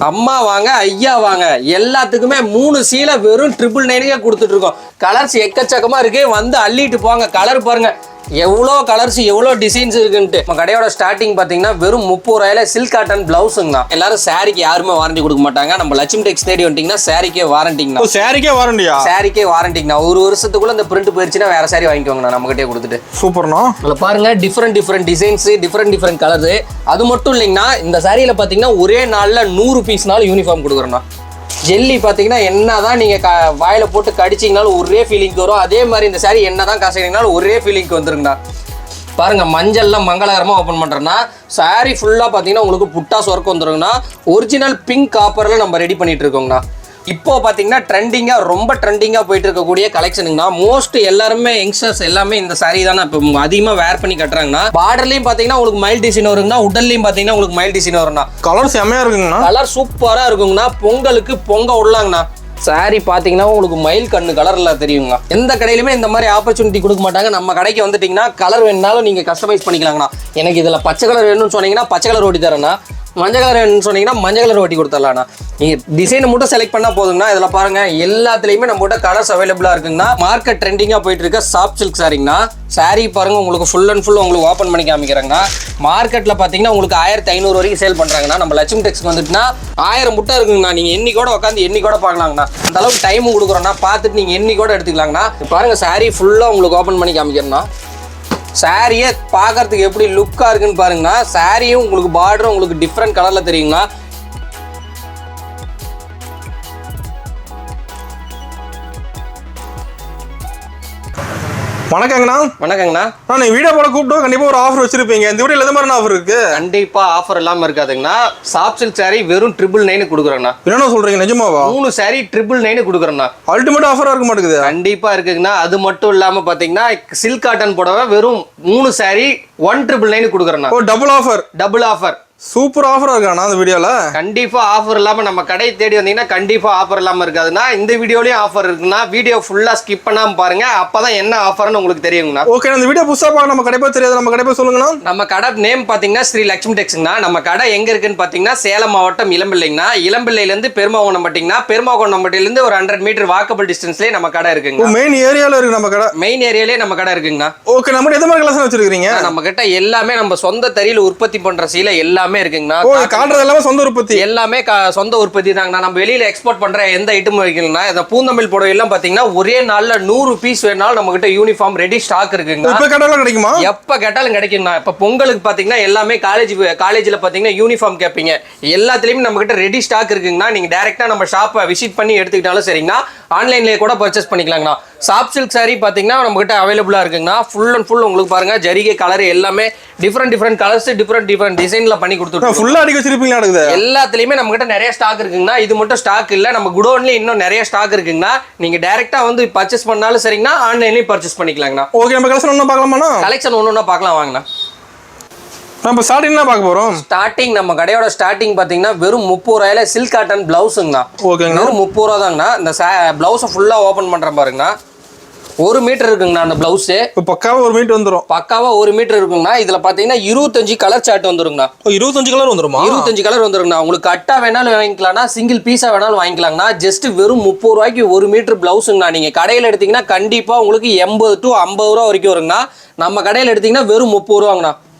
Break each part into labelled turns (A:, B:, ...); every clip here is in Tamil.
A: அம்மா வாங்க ஐயா வாங்க எல்லாத்துக்குமே 3 சீலை வெறும் 999 கொடுத்துட்டு இருக்கோம். கலர்ஸ் எக்கச்சக்கமா இருக்கு, வந்து அள்ளிட்டு போங்க. கலர் பாருங்க எவ்வளோ கலர்ஸ் எவ்வளோ டிசைன்ஸ் இருக்குன்ட்டு. நம்ம கடையோட ஸ்டார்டிங் பார்த்தீங்கன்னா வெறும் 30 ரூபாயில சில்க் காட்டன் பிளவுஸுங்கண்ணா. எல்லாரும் சாரிக்கு யாருமே வாரண்டி கொடுக்க மாட்டாங்க. நம்ம லட்சுமி டெக்ஸ் தேடி வந்துட்டீங்கன்னா சாரிக்கே வாரண்டிங்கண்ணா.
B: சாரிக்கே வாரண்டியா?
A: சாரிக்கே வாரண்டிங்கண்ணா. ஒரு வருஷத்துக்குள்ள இந்த பிரிண்ட் போயிருச்சுன்னா வேற சாரி வாங்கிக்கோங்கண்ணா நம்ம கிட்டே கொடுத்துட்டு.
B: சூப்பர்ண்ணா.
A: அதில் பாருங்க டிஃப்ரெண்ட் டிசைன்ஸ், டிஃப்ரெண்ட் கலர்ஸ். அது மட்டும் இல்லைங்கண்ணா, இந்த சாரியில பார்த்தீங்கன்னா ஒரே நாளில் 100 பீஸ்னாலும் யூனிஃபார்ம் கொடுக்குறோண்ணா. ஜெல்லி பார்த்தீங்கன்னா என்னதான் நீங்கள் வாயில போட்டு கடிச்சிங்கனாலும் ஒரே ஃபீலிங்க்கு வரும். அதே மாதிரி இந்த சாரி என்னதான் காசுனாலும் ஒரே ஃபீலிங்க்கு வந்துருங்கண்ணா. பாருங்க மஞ்சள்லாம் மங்களகரமாக ஓப்பன் பண்ணுறேன்னா சாரி ஃபுல்லாக பார்த்தீங்கன்னா உங்களுக்கு புட்டாஸ் ஒர்க் வந்துருங்கண்ணா. ஒரிஜினல் பிங்க் காப்பரில் நம்ம ரெடி பண்ணிட்டு இருக்கோங்கண்ணா. இப்போ பார்த்தீங்கன்னா ரொம்ப ட்ரெண்டிங்காக போயிட்டு இருக்கக்கூடிய கலெக்ஷனுங்கண்ணா. மோஸ்ட் எல்லாருமே யங்ஸ்டர்ஸ் எல்லாமே இந்த சாரி தானே இப்போ அதிகமாக வேர் பண்ணி கட்டுறாங்கண்ணா. பார்டர்லையும் பார்த்தீங்கன்னா உங்களுக்கு மைல் டிசைன் வருங்கண்ணா, உடல்லையும் பார்த்தீங்கன்னா உங்களுக்கு மைல் டிசைன் வருங்கண்ணா.
B: கலர் செம்மையாக இருக்குங்கண்ணா.
A: கலர் சூப்பராக இருக்குங்கண்ணா. பொங்கலுக்கு பொங்க விடலாங்கண்ணா. சாரி பார்த்தீங்கன்னா உங்களுக்கு மயில் கண்ணு கலரில் தெரியுங்க. எந்த கடையிலுமே இந்த மாதிரி ஆப்பர்ச்சுனிட்டி கொடுக்க மாட்டாங்க. நம்ம கடைக்கு வந்துட்டிங்கன்னா கலர் வேணுனாலும் நீங்கள் கஸ்டமைஸ் பண்ணிக்கலாங்கண்ணா. எனக்கு இதில் பச்சை கலர் வேணும்னு சொன்னீங்கன்னா பச்சை கலர் ஓட்டி தரேண்ணா. மஞ்சள் கலர் வேணும்னு சொன்னீங்கன்னா மஞ்சள் கலர் ஓட்டி கொடுத்துடலாண்ணா. நீங்கள் டிசைனை மட்டும் செலக்ட் பண்ணால் போதுங்கண்ணா. இதில் பாருங்கள் எல்லாத்துலேயுமே நம்ம கிட்ட கலர்ஸ் அவைலபிளாக இருக்குங்கண்ணா. மார்க்கெட் ட்ரெண்டிங்காக போயிட்டு இருக்க சாஃப்ட் சில்க் சாரிங்கண்ணா. சாரி பாருங்கள் உங்களுக்கு ஃபுல் அண்ட் ஃபுல் உங்களுக்கு ஓப்பன் பண்ணி காமிக்கிறாங்கண்ணா. மார்க்கெட்டில் பார்த்தீங்கன்னா உங்களுக்கு 1500 வரைக்கும் சேல் பண்ணுறாங்கண்ணா. நம்ம லட்சுமி டெக்ஸ்க்கு வந்துட்டுனா 1000 முட்டை இருக்குங்கண்ணா. நீங்கள் எண்ணி கூட உட்காந்து எண்ணி கூட பார்க்கலாங்கண்ணா. அந்த அளவுக்கு டைமும் கொடுக்குறோண்ணா. பார்த்துட்டு நீங்கள் எண்ணி கூட எடுத்துக்கலாங்கண்ணா. பாருங்கள் சாரி ஃபுல்லாக உங்களுக்கு ஓப்பன் பண்ணி காமிக்கிறேண்ணா. சாரியை பார்க்கறதுக்கு எப்படி லுக்காக இருக்குன்னு பாருங்கண்ணா. சாரியும் உங்களுக்கு பார்டரும் உங்களுக்கு டிஃப்ரெண்ட் கலரில் தெரியுங்கண்ணா.
B: வணக்கங்கண்ணா.
A: வணக்கங்கண்ணா.
B: நான் வீடியோ போட கூப்பிட்டோம், கண்டிப்பாக ஒரு ஆஃபர் வச்சிருப்பீங்க. இந்த வீடியோவில் எந்த மாதிரி ஆஃபர் இருக்கு?
A: கண்டிப்பாக ஆஃபர் இல்லாமல் இருக்காதுங்கண்ணா. சாஃப்ட் சில்க் சாரி வெறும் 999 கொடுக்குறேண்ணா.
B: என்ன சொல்றீங்க, நிஜமாவா?
A: 3 சாரி 999 கொடுக்குறேண்ணா.
B: அல்டிமேட் ஆஃபரா இருக்க மாட்டேங்குது.
A: கண்டிப்பாக இருக்குங்கண்ணா. அது மட்டும் இல்லாமல் பார்த்தீங்கன்னா சில்க் காட்டன் புடவை வெறும் 3 சாரி 1999 கொடுக்குறேண்ணா.
B: Double offer.
A: Double offer.
B: Super ஆஃபரா இருக்காண்ணா இந்த வீடியோல.
A: கண்டிப்பா ஆஃபர் இல்லாம நம்ம கடை தேடி வந்தீங்கன்னா கண்டிப்பா ஆஃபர் இல்லாம இருக்காதுன்னா. இந்த வீடியோலயும் ஆஃபர் இருக்குன்னா வீடியோ ஃபுல்லா ஸ்கிப் பண்ணாம பாருங்க. அப்பதான் என்ன ஆஃபர்னு உங்களுக்கு தெரியுங்கண்ணா.
B: ஓகே, இந்த வீடியோ புதுசா பார்க்க நம்ம கடை தெரியாது, நம்ம கடை சொல்லுங்கண்ணா.
A: நம்ம கடை நேம் பாத்தீங்கன்னா ஸ்ரீ லட்சுமி டெக்ஸ்ங்கண்ணா. நம்ம கடை எங்க இருக்குன்னு பாத்தீங்கன்னா சேலம் மாவட்டம் இளம்பிள்ளைங்கண்ணா. இளம்பிள்ளையில இருந்து பெருமாகுணம் பட்டிங்கன்னா பெருமாகுணம் பட்டியிலிருந்து ஒரு 100 மீட்டர் வாக்கபிள் டிஸ்டன்ஸ்லயே நம்ம கடை இருக்குங்க.
B: மெயின் ஏரியால இருக்கு நம்ம கடை.
A: மெயின் ஏரியாலே நம்ம கடை இருக்குங்கண்ணா.
B: ஓகே, நம்ம எந்த மாதிரி கலெக்ஷன் வச்சிருக்கீங்க?
A: நம்ம கிட்ட எல்லாமே நம்ம சொந்த தறியில உற்பத்தி பண்ற சீலை எல்லாமே இருக்குங்கண்ணா.
B: காண்றது எல்லாமே சொந்த உற்பத்தி.
A: எல்லாமே சொந்த உற்பத்தி தாங்கண்ணா. நம்ம வெளியில எக்ஸ்போர்ட் பண்ற எந்த ஐட்டம் வைக்கலன்னா இந்த பூந்தமிழ் புடவை எல்லாம் பாத்தீங்கன்னா ஒரே நாள்ல 100 பீஸ் வேணாலும் நம்ம கிட்ட யூனிஃபார்ம் ரெடி ஸ்டாக் இருக்குங்க.
B: எப்ப கேட்டாலும் கிடைக்குமா?
A: எப்ப கேட்டாலும் கிடைக்குங்கண்ணா. இப்ப பொங்கலுக்கு பாத்தீங்கன்னா எல்லாமே காலேஜ்ல பாத்தீங்கன்னா யூனிஃபார்ம் கேட்பீங்க. எல்லாத்துலயுமே நம்ம கிட்ட ரெடி ஸ்டாக் இருக்குங்கண்ணா. நீங்க டைரக்டா நம்ம ஷாப்பை விசிட் பண்ணி எடுத்துக்கிட்டாலும் சரிங்கண்ணா. ஆன்லைன்லயே கூட பர்ச்சேஸ் பண்ணிக்கலாங்கண்ணா. சாஃப்ட் சில்க் சாரி பாத்தீங்கன்னா நம்ம கிட்ட அவைலபிளா இருக்குங்கண்ணா. ஃபுல் அண்ட் ஃபுல் உங்களுக்கு பாருங்க ஜரிகை கலர் எல்லாமே டிஃப்ரெண்ட் கலர்ஸ் டிஃப்ரெண்ட் டிசைன்ல பண்ணி கொடுத்துருக்கோம்.
B: ஃபுல்லா அடிக்க வச்சிருப்பீங்களா?
A: எல்லாத்துலயுமே நம்ம கிட்ட நிறைய ஸ்டாக் இருக்குங்கண்ணா. இது மட்டும் ஸ்டாக் இல்ல, நம்ம குடோன்லயே இன்னும் நிறைய ஸ்டாக் இருக்குங்கண்ணா. நீங்க டைரக்டா வந்து பர்ச்சேஸ் பண்ணாலும் சரிங்கண்ணா, ஆன்லைன்லயும் பர்ச்சேஸ் பண்ணிக்கலாங்கண்ணா.
B: ஓகே, நம்ம கலெக்ஷன் ஒண்ணு பார்க்கலாமா?
A: கலெக்ஷன் ஒண்ணு பார்க்கலாம் வாங்கண்ணா.
B: நம்ம ஸ்டார்டிங் தான் பார்க்க போறோம்.
A: ஸ்டார்டிங் நம்ம கடையோட ஸ்டார்டிங் பாத்தீங்கன்னா வெறும் 30 ரூபாயில சில்க் காட்டன் பிளவுஸுங்கண்ணா.
B: ஓகேங்க,
A: வெறும் 30 ரூபா தாங்கண்ணா. இந்த பிளவுஸை ஃபுல்லா ஓபன் பண்றேன் பாருங்கண்ணா. 1 மீட்டர் இருக்குங்கண்ணா அந்த பிளவுஸ்.
B: பக்காவா 1 மீட்டர் வந்துடும்.
A: பக்காவா 1 மீட்டர் இருக்குங்கண்ணா. இதுல பாத்தீங்கன்னா 25 கலர் சார்ட் வந்துருங்கண்ணா.
B: 25 கலர் வந்துருமா?
A: 25 கலர் வந்துருங்கண்ணா. உங்களுக்கு கட்டா வேணாலும் வாங்கிக்கலாம்னா, சிங்கிள் பீஸா வேணாலும் வாங்கிக்கலாங்கண்ணா. ஜஸ்ட் வெறும் 30 ரூபாய்க்கு 1 மீட்டர் பிளவுஸுங்கண்ணா. நீங்க கடையில எடுத்தீங்கன்னா கண்டிப்பா உங்களுக்கு 80 to 50 ரூபா வரைக்கும் வருங்கண்ணா. நம்ம கடையில எடுத்தீங்கன்னா வெறும் 30 ரூபாங்கண்ணா.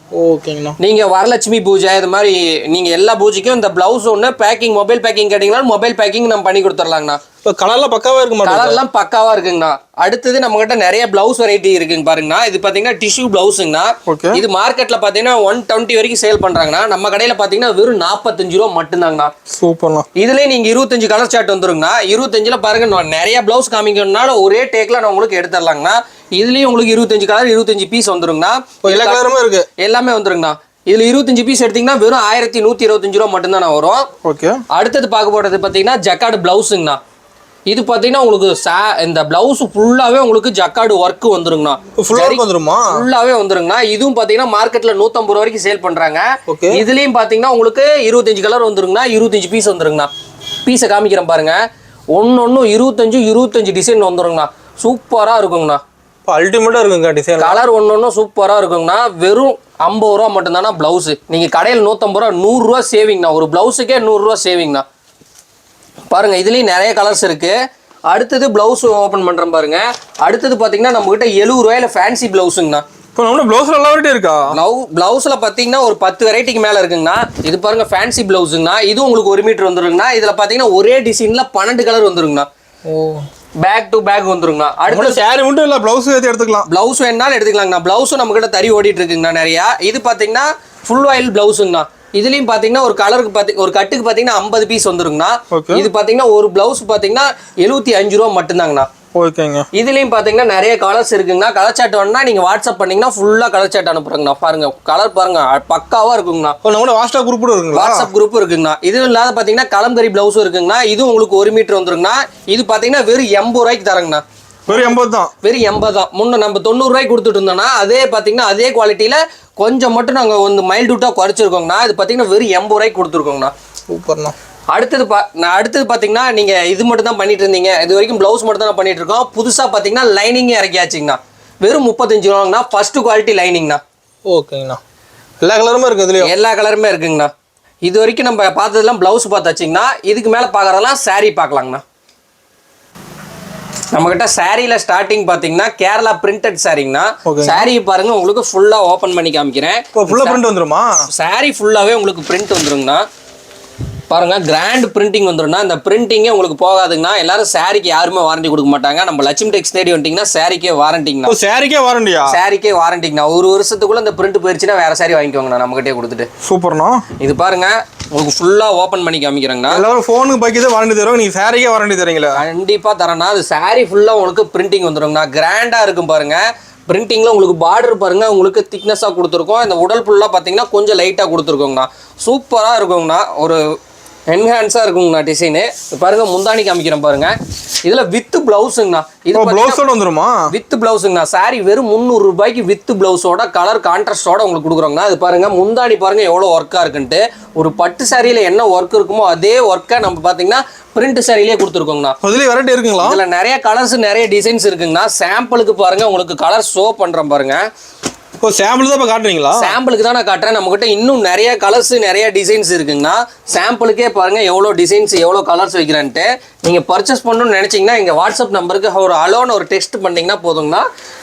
B: ஓகேங்கண்ணா.
A: நீங்க வரலட்சுமி பூஜை இது மாதிரி நீங்க எல்லா பூஜைக்கும் இந்த பிளவுஸ் ஒன்று பேக்கிங் மொபைல் பேக்கிங் கேட்டீங்கன்னா மொபைல் பேக்கிங் நம்ம பண்ணி கொடுத்துடலாங்கண்ணா.
B: இப்போ கலர்லாம் பக்காவா இருக்குமா?
A: கலர்லாம் பக்காவா இருக்குங்கண்ணா. அடுத்தது நம்ம கிட்ட நிறைய பிளவுஸ் வெரைட்டி இருக்குங்க பாருங்கண்ணா. இது பாத்தீங்கன்னா டிஷ்யூ பிளவுஸுங்கண்ணா. இது மார்க்கெட்ல பாத்தீங்கன்னா 120 வரைக்கும் சேல் பண்றாங்கண்ணா. நம்ம கடையில பாத்தீங்கன்னா வெறும் 45 ரூபா மட்டும்தாங்கண்ணா.
B: சூப்பர்ண்ணா.
A: இதுலயே நீங்க 25 கலர் சார்ட் வந்துருங்கண்ணா. 25ல பாருங்க நிறைய பிளவுஸ் காமிக்கணும்னால ஒரே டேக்ல நான் உங்களுக்கு எடுத்துடலாங்கண்ணா. இதுலயும் உங்களுக்கு 25 கலர் 25 பீஸ் வந்துருங்கண்ணா.
B: எல்லா கலருமே இருக்கு,
A: எல்லாமே வந்துருங்கண்ணா. இதுல 25 பீஸ் எடுத்தீங்கன்னா வெறும் 1125 ரூபா மட்டும் தான் வரும்.
B: ஓகே.
A: அடுத்தது பார்க்க போறது பாத்தீங்கன்னா ஜக்கார்டு பிளவுஸுங்கண்ணா. இது பாத்தீங்கன்னா உங்களுக்கு இந்த பிளவுஸ் ஃபுல்லாவே உங்களுக்கு ஜக்கார்டு ஒர்க் வந்துருங்கண்ணா. ஃபுல்லாவே வந்துருங்கண்ணா. இதுவும் பாத்தீங்கன்னா மார்க்கெட்ல 150 ரூபா வரைக்கும் சேல் பண்றாங்க. இதுலயும் பாத்தீங்கன்னா உங்களுக்கு 25 கலர் வந்துருங்கண்ணா. 25 பீஸ் வந்துருங்கண்ணா. பீஸை காமிக்கிறேன் பாருங்க. ஒன்னு 25 டிசைன் வந்துருங்கண்ணா. சூப்பரா இருக்குங்கண்ணா.
B: அல்டிமேட்டா இருக்குங்க டிசைன்.
A: கலர் ஒன்னொன்னும் சூப்பரா இருக்குங்கண்ணா. வெறும் 50 ரூபா மட்டும்தானா பிளவுஸ். நீங்க கடையில் 150 ரூபா, 100 ரூபா சேவிங்ண்ணா. ஒரு பிளவுஸுக்கே 100 ரூபா சேவிங்ண்ணா. பாருங்க இதுலயும் நிறைய கலர்ஸ் இருக்கு. அடுத்தது பிளவுஸ் ஓபன் பண்றேன் பாருங்க. அடுத்தது பாத்தீங்கன்னா நம்ம கிட்ட 70 ரூபாயில ஃபேன்சி பிளவுஸுங்கண்ணா.
B: இப்போ நம்ம பிளவுஸ்ல எல்லா வெரைட்டி இருக்கா?
A: பிளவுஸ்ல பாத்தீங்கன்னா ஒரு 10 வெரைட்டிக்கு மேல இருக்குங்கண்ணா. இது பாருங்க ஃபேன்சி பிளவுஸுங்கண்ணா. இது உங்களுக்கு 1 மீட்டர் வந்துருங்கண்ணா. இதுல பாத்தீங்கன்னா ஒரே டிசைன்ல 12 கலர் வந்துருங்கண்ணா. பேக் டு பேக் வந்துருங்கண்ணா. அடுத்த
B: சாரி மட்டும் இல்ல பிளவுஸ் ஏத்தி எடுத்துக்கலாம்.
A: பிளவுஸ் வேணாலும் எடுத்துக்கலாங்கண்ணா. பிளவுஸும் நம்ம கிட்ட தறி ஓடிட்டு இருக்குங்கண்ணா நிறையா. இது பாத்தீங்கன்னா ஃபுல் ஆயில் பிளவுஸுங்கண்ணா. இதுலயும் பாத்தீங்கன்னா ஒரு கலருக்கு ஒரு கட்டுக்கு பாத்தீங்கன்னா 50 பீஸ் வந்துருங்கண்ணா. இது பாத்தீங்கன்னா ஒரு பிளவுஸ் பாத்தீங்கன்னா 75 ரூபா மட்டும்தாங்கண்ணா.
B: ஓகேங்க.
A: இதுலயும் பாத்தீங்கன்னா நிறைய கலர்ஸ் இருக்குங்கண்ணா. கலர் சாட் வேணும்னா நீங்க வாட்ஸ்அப் பண்ணீங்கன்னா ஃபுல்லா கலர் சாட் அனுப்புறேங்கண்ணா. பாருங்க கலர் பாருங்க பக்காவா இருக்குங்கண்ணா.
B: நம்ம வாட்ஸ்அப் குரூப் இருக்குங்களா? வாட்ஸ்அப்
A: குரூப் இருக்குங்கண்ணா. இது இல்லாத பாத்தீங்கன்னா கலம்கரி பிளவுஸும் இருக்குங்கண்ணா. இது உங்களுக்கு 1 மீட்டர் வந்துருங்கண்ணா. இது பாத்தீங்கன்னா வெறும் 80 ரூபாய்க்கு தரங்கண்ணா.
B: வெறும் 80 தான்.
A: வெறும் 80 தான். முன்ன நம்ம 90 ரூபாய்க்கு கொடுத்துட்டு இருந்தோம்னா அதே பாத்தீங்கன்னா அதே குவாலிட்டியில கொஞ்சம் மட்டும் நாங்க வந்து மைல்டூட்டா குறைச்சிருக்கோங்கண்ணா. இது பாத்தீங்கன்னா வெறும் 80 ரூபாய்க்கு கொடுத்துருக்கோங்கண்ணா.
B: சூப்பர்ண்ணா.
A: அடுத்தது பாத்தீங்கன்னா நீங்க இது மட்டும் தான் பண்ணிட்டு இருந்தீங்க. இது வரைக்கும் பிளவுஸ் மட்டும் தான் பண்ணிட்டு இருக்கோம். புதுசா பாத்தீங்கன்னா லைனிங் இறக்கியாச்சுங்கண்ணா. வெறும் 35 ரூபாங்கண்ணா. First quality லைனிங்ண்ணா.
B: ஓகேங்கண்ணா. எல்லா கலருமே இருக்கு இதுலயும். எல்லா
A: கலருமே இருக்குங்கண்ணா. இது வரைக்கும் நம்ம பார்த்ததெல்லாம் பிளவுஸ் பார்த்தாச்சுங்கண்ணா. இதுக்கு மேல பாக்குறதெல்லாம் சாரீ பார்க்கலாங்கண்ணா. நம்ம கிட்ட சாரியில ஸ்டார்டிங் பாத்தீங்கன்னா கேரளா பிரிண்டட் சாரிங்கண்ணா. சாரி பாருங்க உங்களுக்கு ஃபுல்லா ஓபன் பண்ணி காமிக்கிறேன்.
B: ஃபுல்லா பிரிண்ட் வந்துருமா?
A: சாரி ஃபுல்லாவே உங்களுக்கு பிரிண்ட் வந்துருங்கண்ணா. பாருங்க கிராண்ட் பிரிண்டிங் வந்துரும்னா. இந்த பிரிண்டிங்கே உங்களுக்கு போகாதுங்கண்ணா. எல்லாரும் சாரிக்கு யாருமே வாரண்டி கொடுக்க மாட்டாங்க. நம்ம லட்சுமி டெக்ஸ் தேடி வந்துட்டீங்கன்னா சாரிக்கே வாரண்டிங்கண்ணா.
B: சாரிக்கே வாரண்டியா?
A: சாரிக்கே வாரண்டிங்கண்ணா. ஒரு வருஷத்துக்குள்ள இந்த பிரிண்ட் போயிருச்சுன்னா வேற சாரி வாங்கிக்கோங்கண்ணா நம்ம கிட்டே கொடுத்துட்டு.
B: சூப்பர்ண்ணா.
A: இது பாருங்க உங்களுக்கு ஃபுல்லா ஓபன் பண்ணி காமிக்கிறேங்கண்ணா.
B: எல்லாரும் ஃபோனுக்கு பைக்கே வாரண்டி தருவாங்க. நீங்க சாரிக்கே வாரண்டி தரீங்களா?
A: கண்டிப்பா தரேண்ணா. அது சாரி ஃபுல்லா உங்களுக்கு பிரிண்டிங் வந்துருங்கண்ணா. கிராண்டா இருக்கும் பாருங்க. பிரிண்டிங்ல உங்களுக்கு பார்டர் பாருங்க உங்களுக்கு திக்னஸா கொடுத்துருக்கோம். இந்த உடல் ஃபுல்லா பாத்தீங்கன்னா கொஞ்சம் லைட்டா கொடுத்துருக்கோங்கண்ணா. சூப்பரா இருக்குங்கண்ணா. ஒரு என்ஹான்ஸா இருக்குங்கண்ணா டிசைனு. பாருங்க முந்தானி காமிக்கிறேன் பாருங்க. இதுல வித் பிளவுஸுங்கண்ணா. இது
B: பிளவுஸோட வந்துருமா?
A: வித் பிளவுஸுங்கண்ணா. சாரி வெறும் 300 ரூபாய்க்கு வித் பிளவுஸோட கலர் கான்ட்ராஸ்டோட உங்களுக்கு கொடுக்குறோங்கண்ணா. இது பாருங்க முந்தானி பாருங்க எவ்வளவு ஒர்க்கா இருக்குன்ட்டு. ஒரு பட்டு சாரியில என்ன ஒர்க் இருக்குமோ அதே ஒர்க்கை நம்ம பாத்தீங்கன்னா பிரிண்ட் சாரியிலே கொடுத்துருக்கோங்கண்ணா.
B: அதுல வெரைட்டி இருக்குங்களா?
A: இதுல நிறைய கலர்ஸ் நிறைய டிசைன்ஸ் இருக்குங்கண்ணா. சாம்பிளுக்கு பாருங்க உங்களுக்கு கலர் ஷோ பண்றேன் பாருங்க.
B: இப்போ சாம்பிள் தான் காட்டுறீங்களா?
A: சாம்பிளுக்கு தான் நான் காட்டுறேன். நம்ம கிட்ட இன்னும் நிறைய கலர்ஸ் நிறைய டிசைன்ஸ் இருக்குங்கண்ணா. சாம்பிளுக்கே பாருங்க எவ்வளோ டிசைன்ஸ் எவ்வளோ கலர்ஸ் வைக்கிறேன்ட்டு. நீங்க பர்ச்சேஸ் பண்ணணும்னு நினைச்சீங்கன்னா எங்க வாட்ஸ்அப் நம்பருக்கு ஒரு அலோன்னு ஒரு டெக்ஸ்ட் பண்ணீங்கன்னா போதுங்கண்ணா.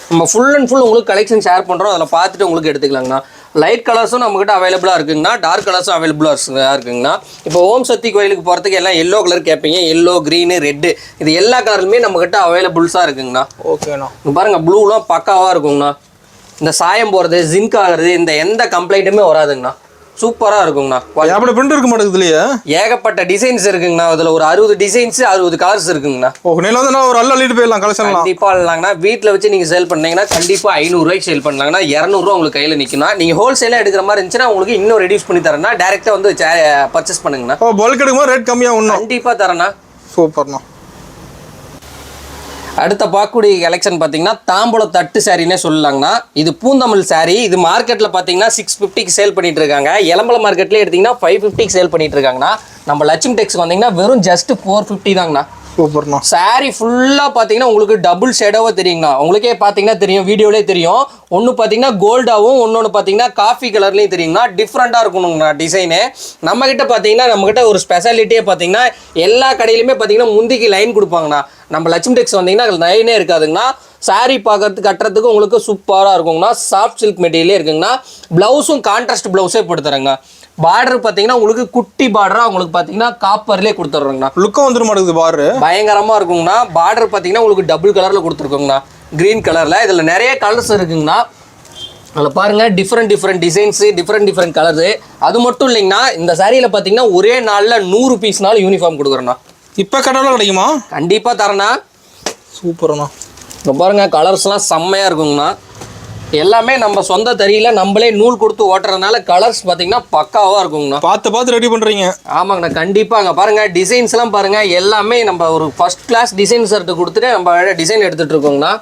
A: நம்ம ஃபுல் அண்ட் ஃபுல் உங்களுக்கு கலெக்ஷன் ஷேர் பண்றோம். அதில் பார்த்துட்டு உங்களுக்கு எடுத்துக்கலாங்கண்ணா. லைட் கலர்ஸும் நம்ம கிட்ட அவைலபிளா இருக்குங்கண்ணா. டார்க் கலர்ஸும் அவைலபிளா இருக்குங்கண்ணா. இப்போ ஓம் சக்தி கோயிலுக்கு போறதுக்கு எல்லாம் எல்லோ கலர் கேட்பீங்க. எல்லோ கிரீனு ரெட்டு இது எல்லா கலருமே நம்ம கிட்ட அவைலபிள்ஸா இருக்குங்கண்ணா.
B: ஓகேண்ணா.
A: பாருங்க ப்ளூலாம் பக்காவா இருக்குங்கண்ணா. இந்த சாயம் போறது ஜிங்க் ஆகுறது இந்த எந்த கம்ப்ளைண்ட்டுமே வராதுங்கண்ணா. சூப்பரா இருக்குங்கண்ணா.
B: அப்படி பிரிண்ட் இருக்க மாட்டேங்குது.
A: ஏகப்பட்ட டிசைன்ஸ் இருக்குங்கண்ணா. அதுல ஒரு 60 டிசைன்ஸ் 60 கலர்ஸ் இருக்குங்கண்ணா.
B: நீங்க வந்து நான் ஒரு அள்ளிட்டு போயிடலாம் கலெக்ஷன்.
A: கண்டிப்பா இல்லைங்கண்ணா. வீட்டில் வச்சு நீங்க சேல் பண்ணீங்கன்னா கண்டிப்பா 500 ரூபாய்க்கு சேல் பண்ணலாங்கன்னா 200 ரூபா உங்களுக்கு கையில நிற்கணும். நீங்க ஹோல்சேலா எடுக்கிற மாதிரி இருந்துச்சுன்னா உங்களுக்கு இன்னும் ரெடியூஸ் பண்ணி தரேன்னா டேரக்டா வந்து பர்ச்சேஸ் பண்ணுங்கண்ணா.
B: பல்க் எடுக்கும்போது ரேட் கம்மியா ஒன்றும்
A: கண்டிப்பா தரேண்ணா.
B: சூப்பர்ண்ணா.
A: அடுத்த பார்க்கக்கூடிய கலெக்ஷன் பார்த்தீங்கன்னா தாம்பூல தட்டு சாரின்னே சொல்லலாங்கண்ணா. இது பூந்தமிழ் சாரி. இது மார்க்கெட்டில் பார்த்தீங்கன்னா 650க்கு சேல் பண்ணிட்டு இருக்காங்க. எலம்பல மார்க்கெட்லேயே எடுத்தீங்கன்னா 550க்கு சேல் பண்ணிட்டு இருக்காங்கண்ணா. நம்ம லட்சுமி டெக்ஸ்க்கு வந்தீங்கன்னா வெறும் ஜஸ்ட் 450 தாங்கண்ணா.
B: சூப்பர்ண்ணா.
A: சாரி ஃபுல்லா பாத்தீங்கன்னா உங்களுக்கு டபுள் ஷேடோவா தெரியுங்கண்ணா. உங்களுக்கே பாத்தீங்கன்னா தெரியும், வீடியோலே தெரியும். ஒன்னு பாத்தீங்கன்னா கோல்டாவும் இன்னொன்னு பாத்தீங்கன்னா காஃபி கலர்லயும் தெரியுங்கண்ணா. டிஃப்ரெண்டா இருக்கணுங்கண்ணா டிசைனு. நம்ம கிட்ட பாத்தீங்கன்னா நம்ம கிட்ட ஒரு ஸ்பெஷாலிட்டியே பாத்தீங்கன்னா எல்லா கடையிலுமே பாத்தீங்கன்னா முந்திக்கு லைன் கொடுப்பாங்கண்ணா. நம்ம லட்சுமி டெக்ஸ் வந்தீங்கன்னா லைனே இருக்காதுங்கண்ணா. சாரி பார்க்கறதுக்கு கட்டுறதுக்கு உங்களுக்கு சூப்பராக இருக்குங்கண்ணா. சாஃப்ட் சில்க் மெட்டீரியலே இருக்குங்கண்ணா. ப்ளவுஸும் கான்ட்ராஸ்ட் ப்ளவுஸே போட்டுத்தரேங்க. பார்டர் பார்த்தீங்கன்னா உங்களுக்கு குட்டி பார்டராக உங்களுக்கு பார்த்தீங்கன்னா காப்பர்லேயே கொடுத்துட்றோங்கண்ணா.
B: லுக்கம் வந்துட மாட்டேங்குது. பார்டர் பயங்கரமாக
A: இருக்குங்கண்ணா. பார்டர் பார்த்தீங்கன்னா உங்களுக்கு டபுள் கலரில் கொடுத்துருக்கோங்கண்ணா. க்ரீன் கலரில். இதில் நிறைய கலர்ஸ் இருக்குங்கண்ணா. அதில் பாருங்கள் டிஃப்ரெண்ட் டிசைன்ஸு டிஃப்ரெண்ட் கலரு. அது மட்டும் இல்லைங்கண்ணா, இந்த சாரியில் பார்த்தீங்கன்னா ஒரே நாளில் 100 பீஸ்னாலும் யூனிஃபார்ம் கொடுக்குறோண்ணா.
B: இப்போ கடவுளாக கிடைக்குமா?
A: கண்டிப்பாக தரேண்ணா.
B: சூப்பர்ண்ணா.
A: இப்போ பாருங்கள் கலர்ஸ்லாம் செம்மையாக இருக்குங்கண்ணா. எல்லாமே நம்ம சொந்த தறியில் நம்மளே நூல் கொடுத்து ஓட்டுறதுனால கலர்ஸ் பார்த்தீங்கன்னா பக்காவாக இருக்குங்கண்ணா.
B: பார்த்து ரெடி பண்ணுறீங்க?
A: ஆமாங்கண்ணா கண்டிப்பாக. அங்கே பாருங்கள் டிசைன்ஸ்லாம் பாருங்கள் எல்லாமே நம்ம ஒரு ஃபர்ஸ்ட் கிளாஸ் டிசைன் ஷர்ட்டு கொடுத்துட்டு நம்ம டிசைன் எடுத்துகிட்டு இருக்கோங்கண்ணா.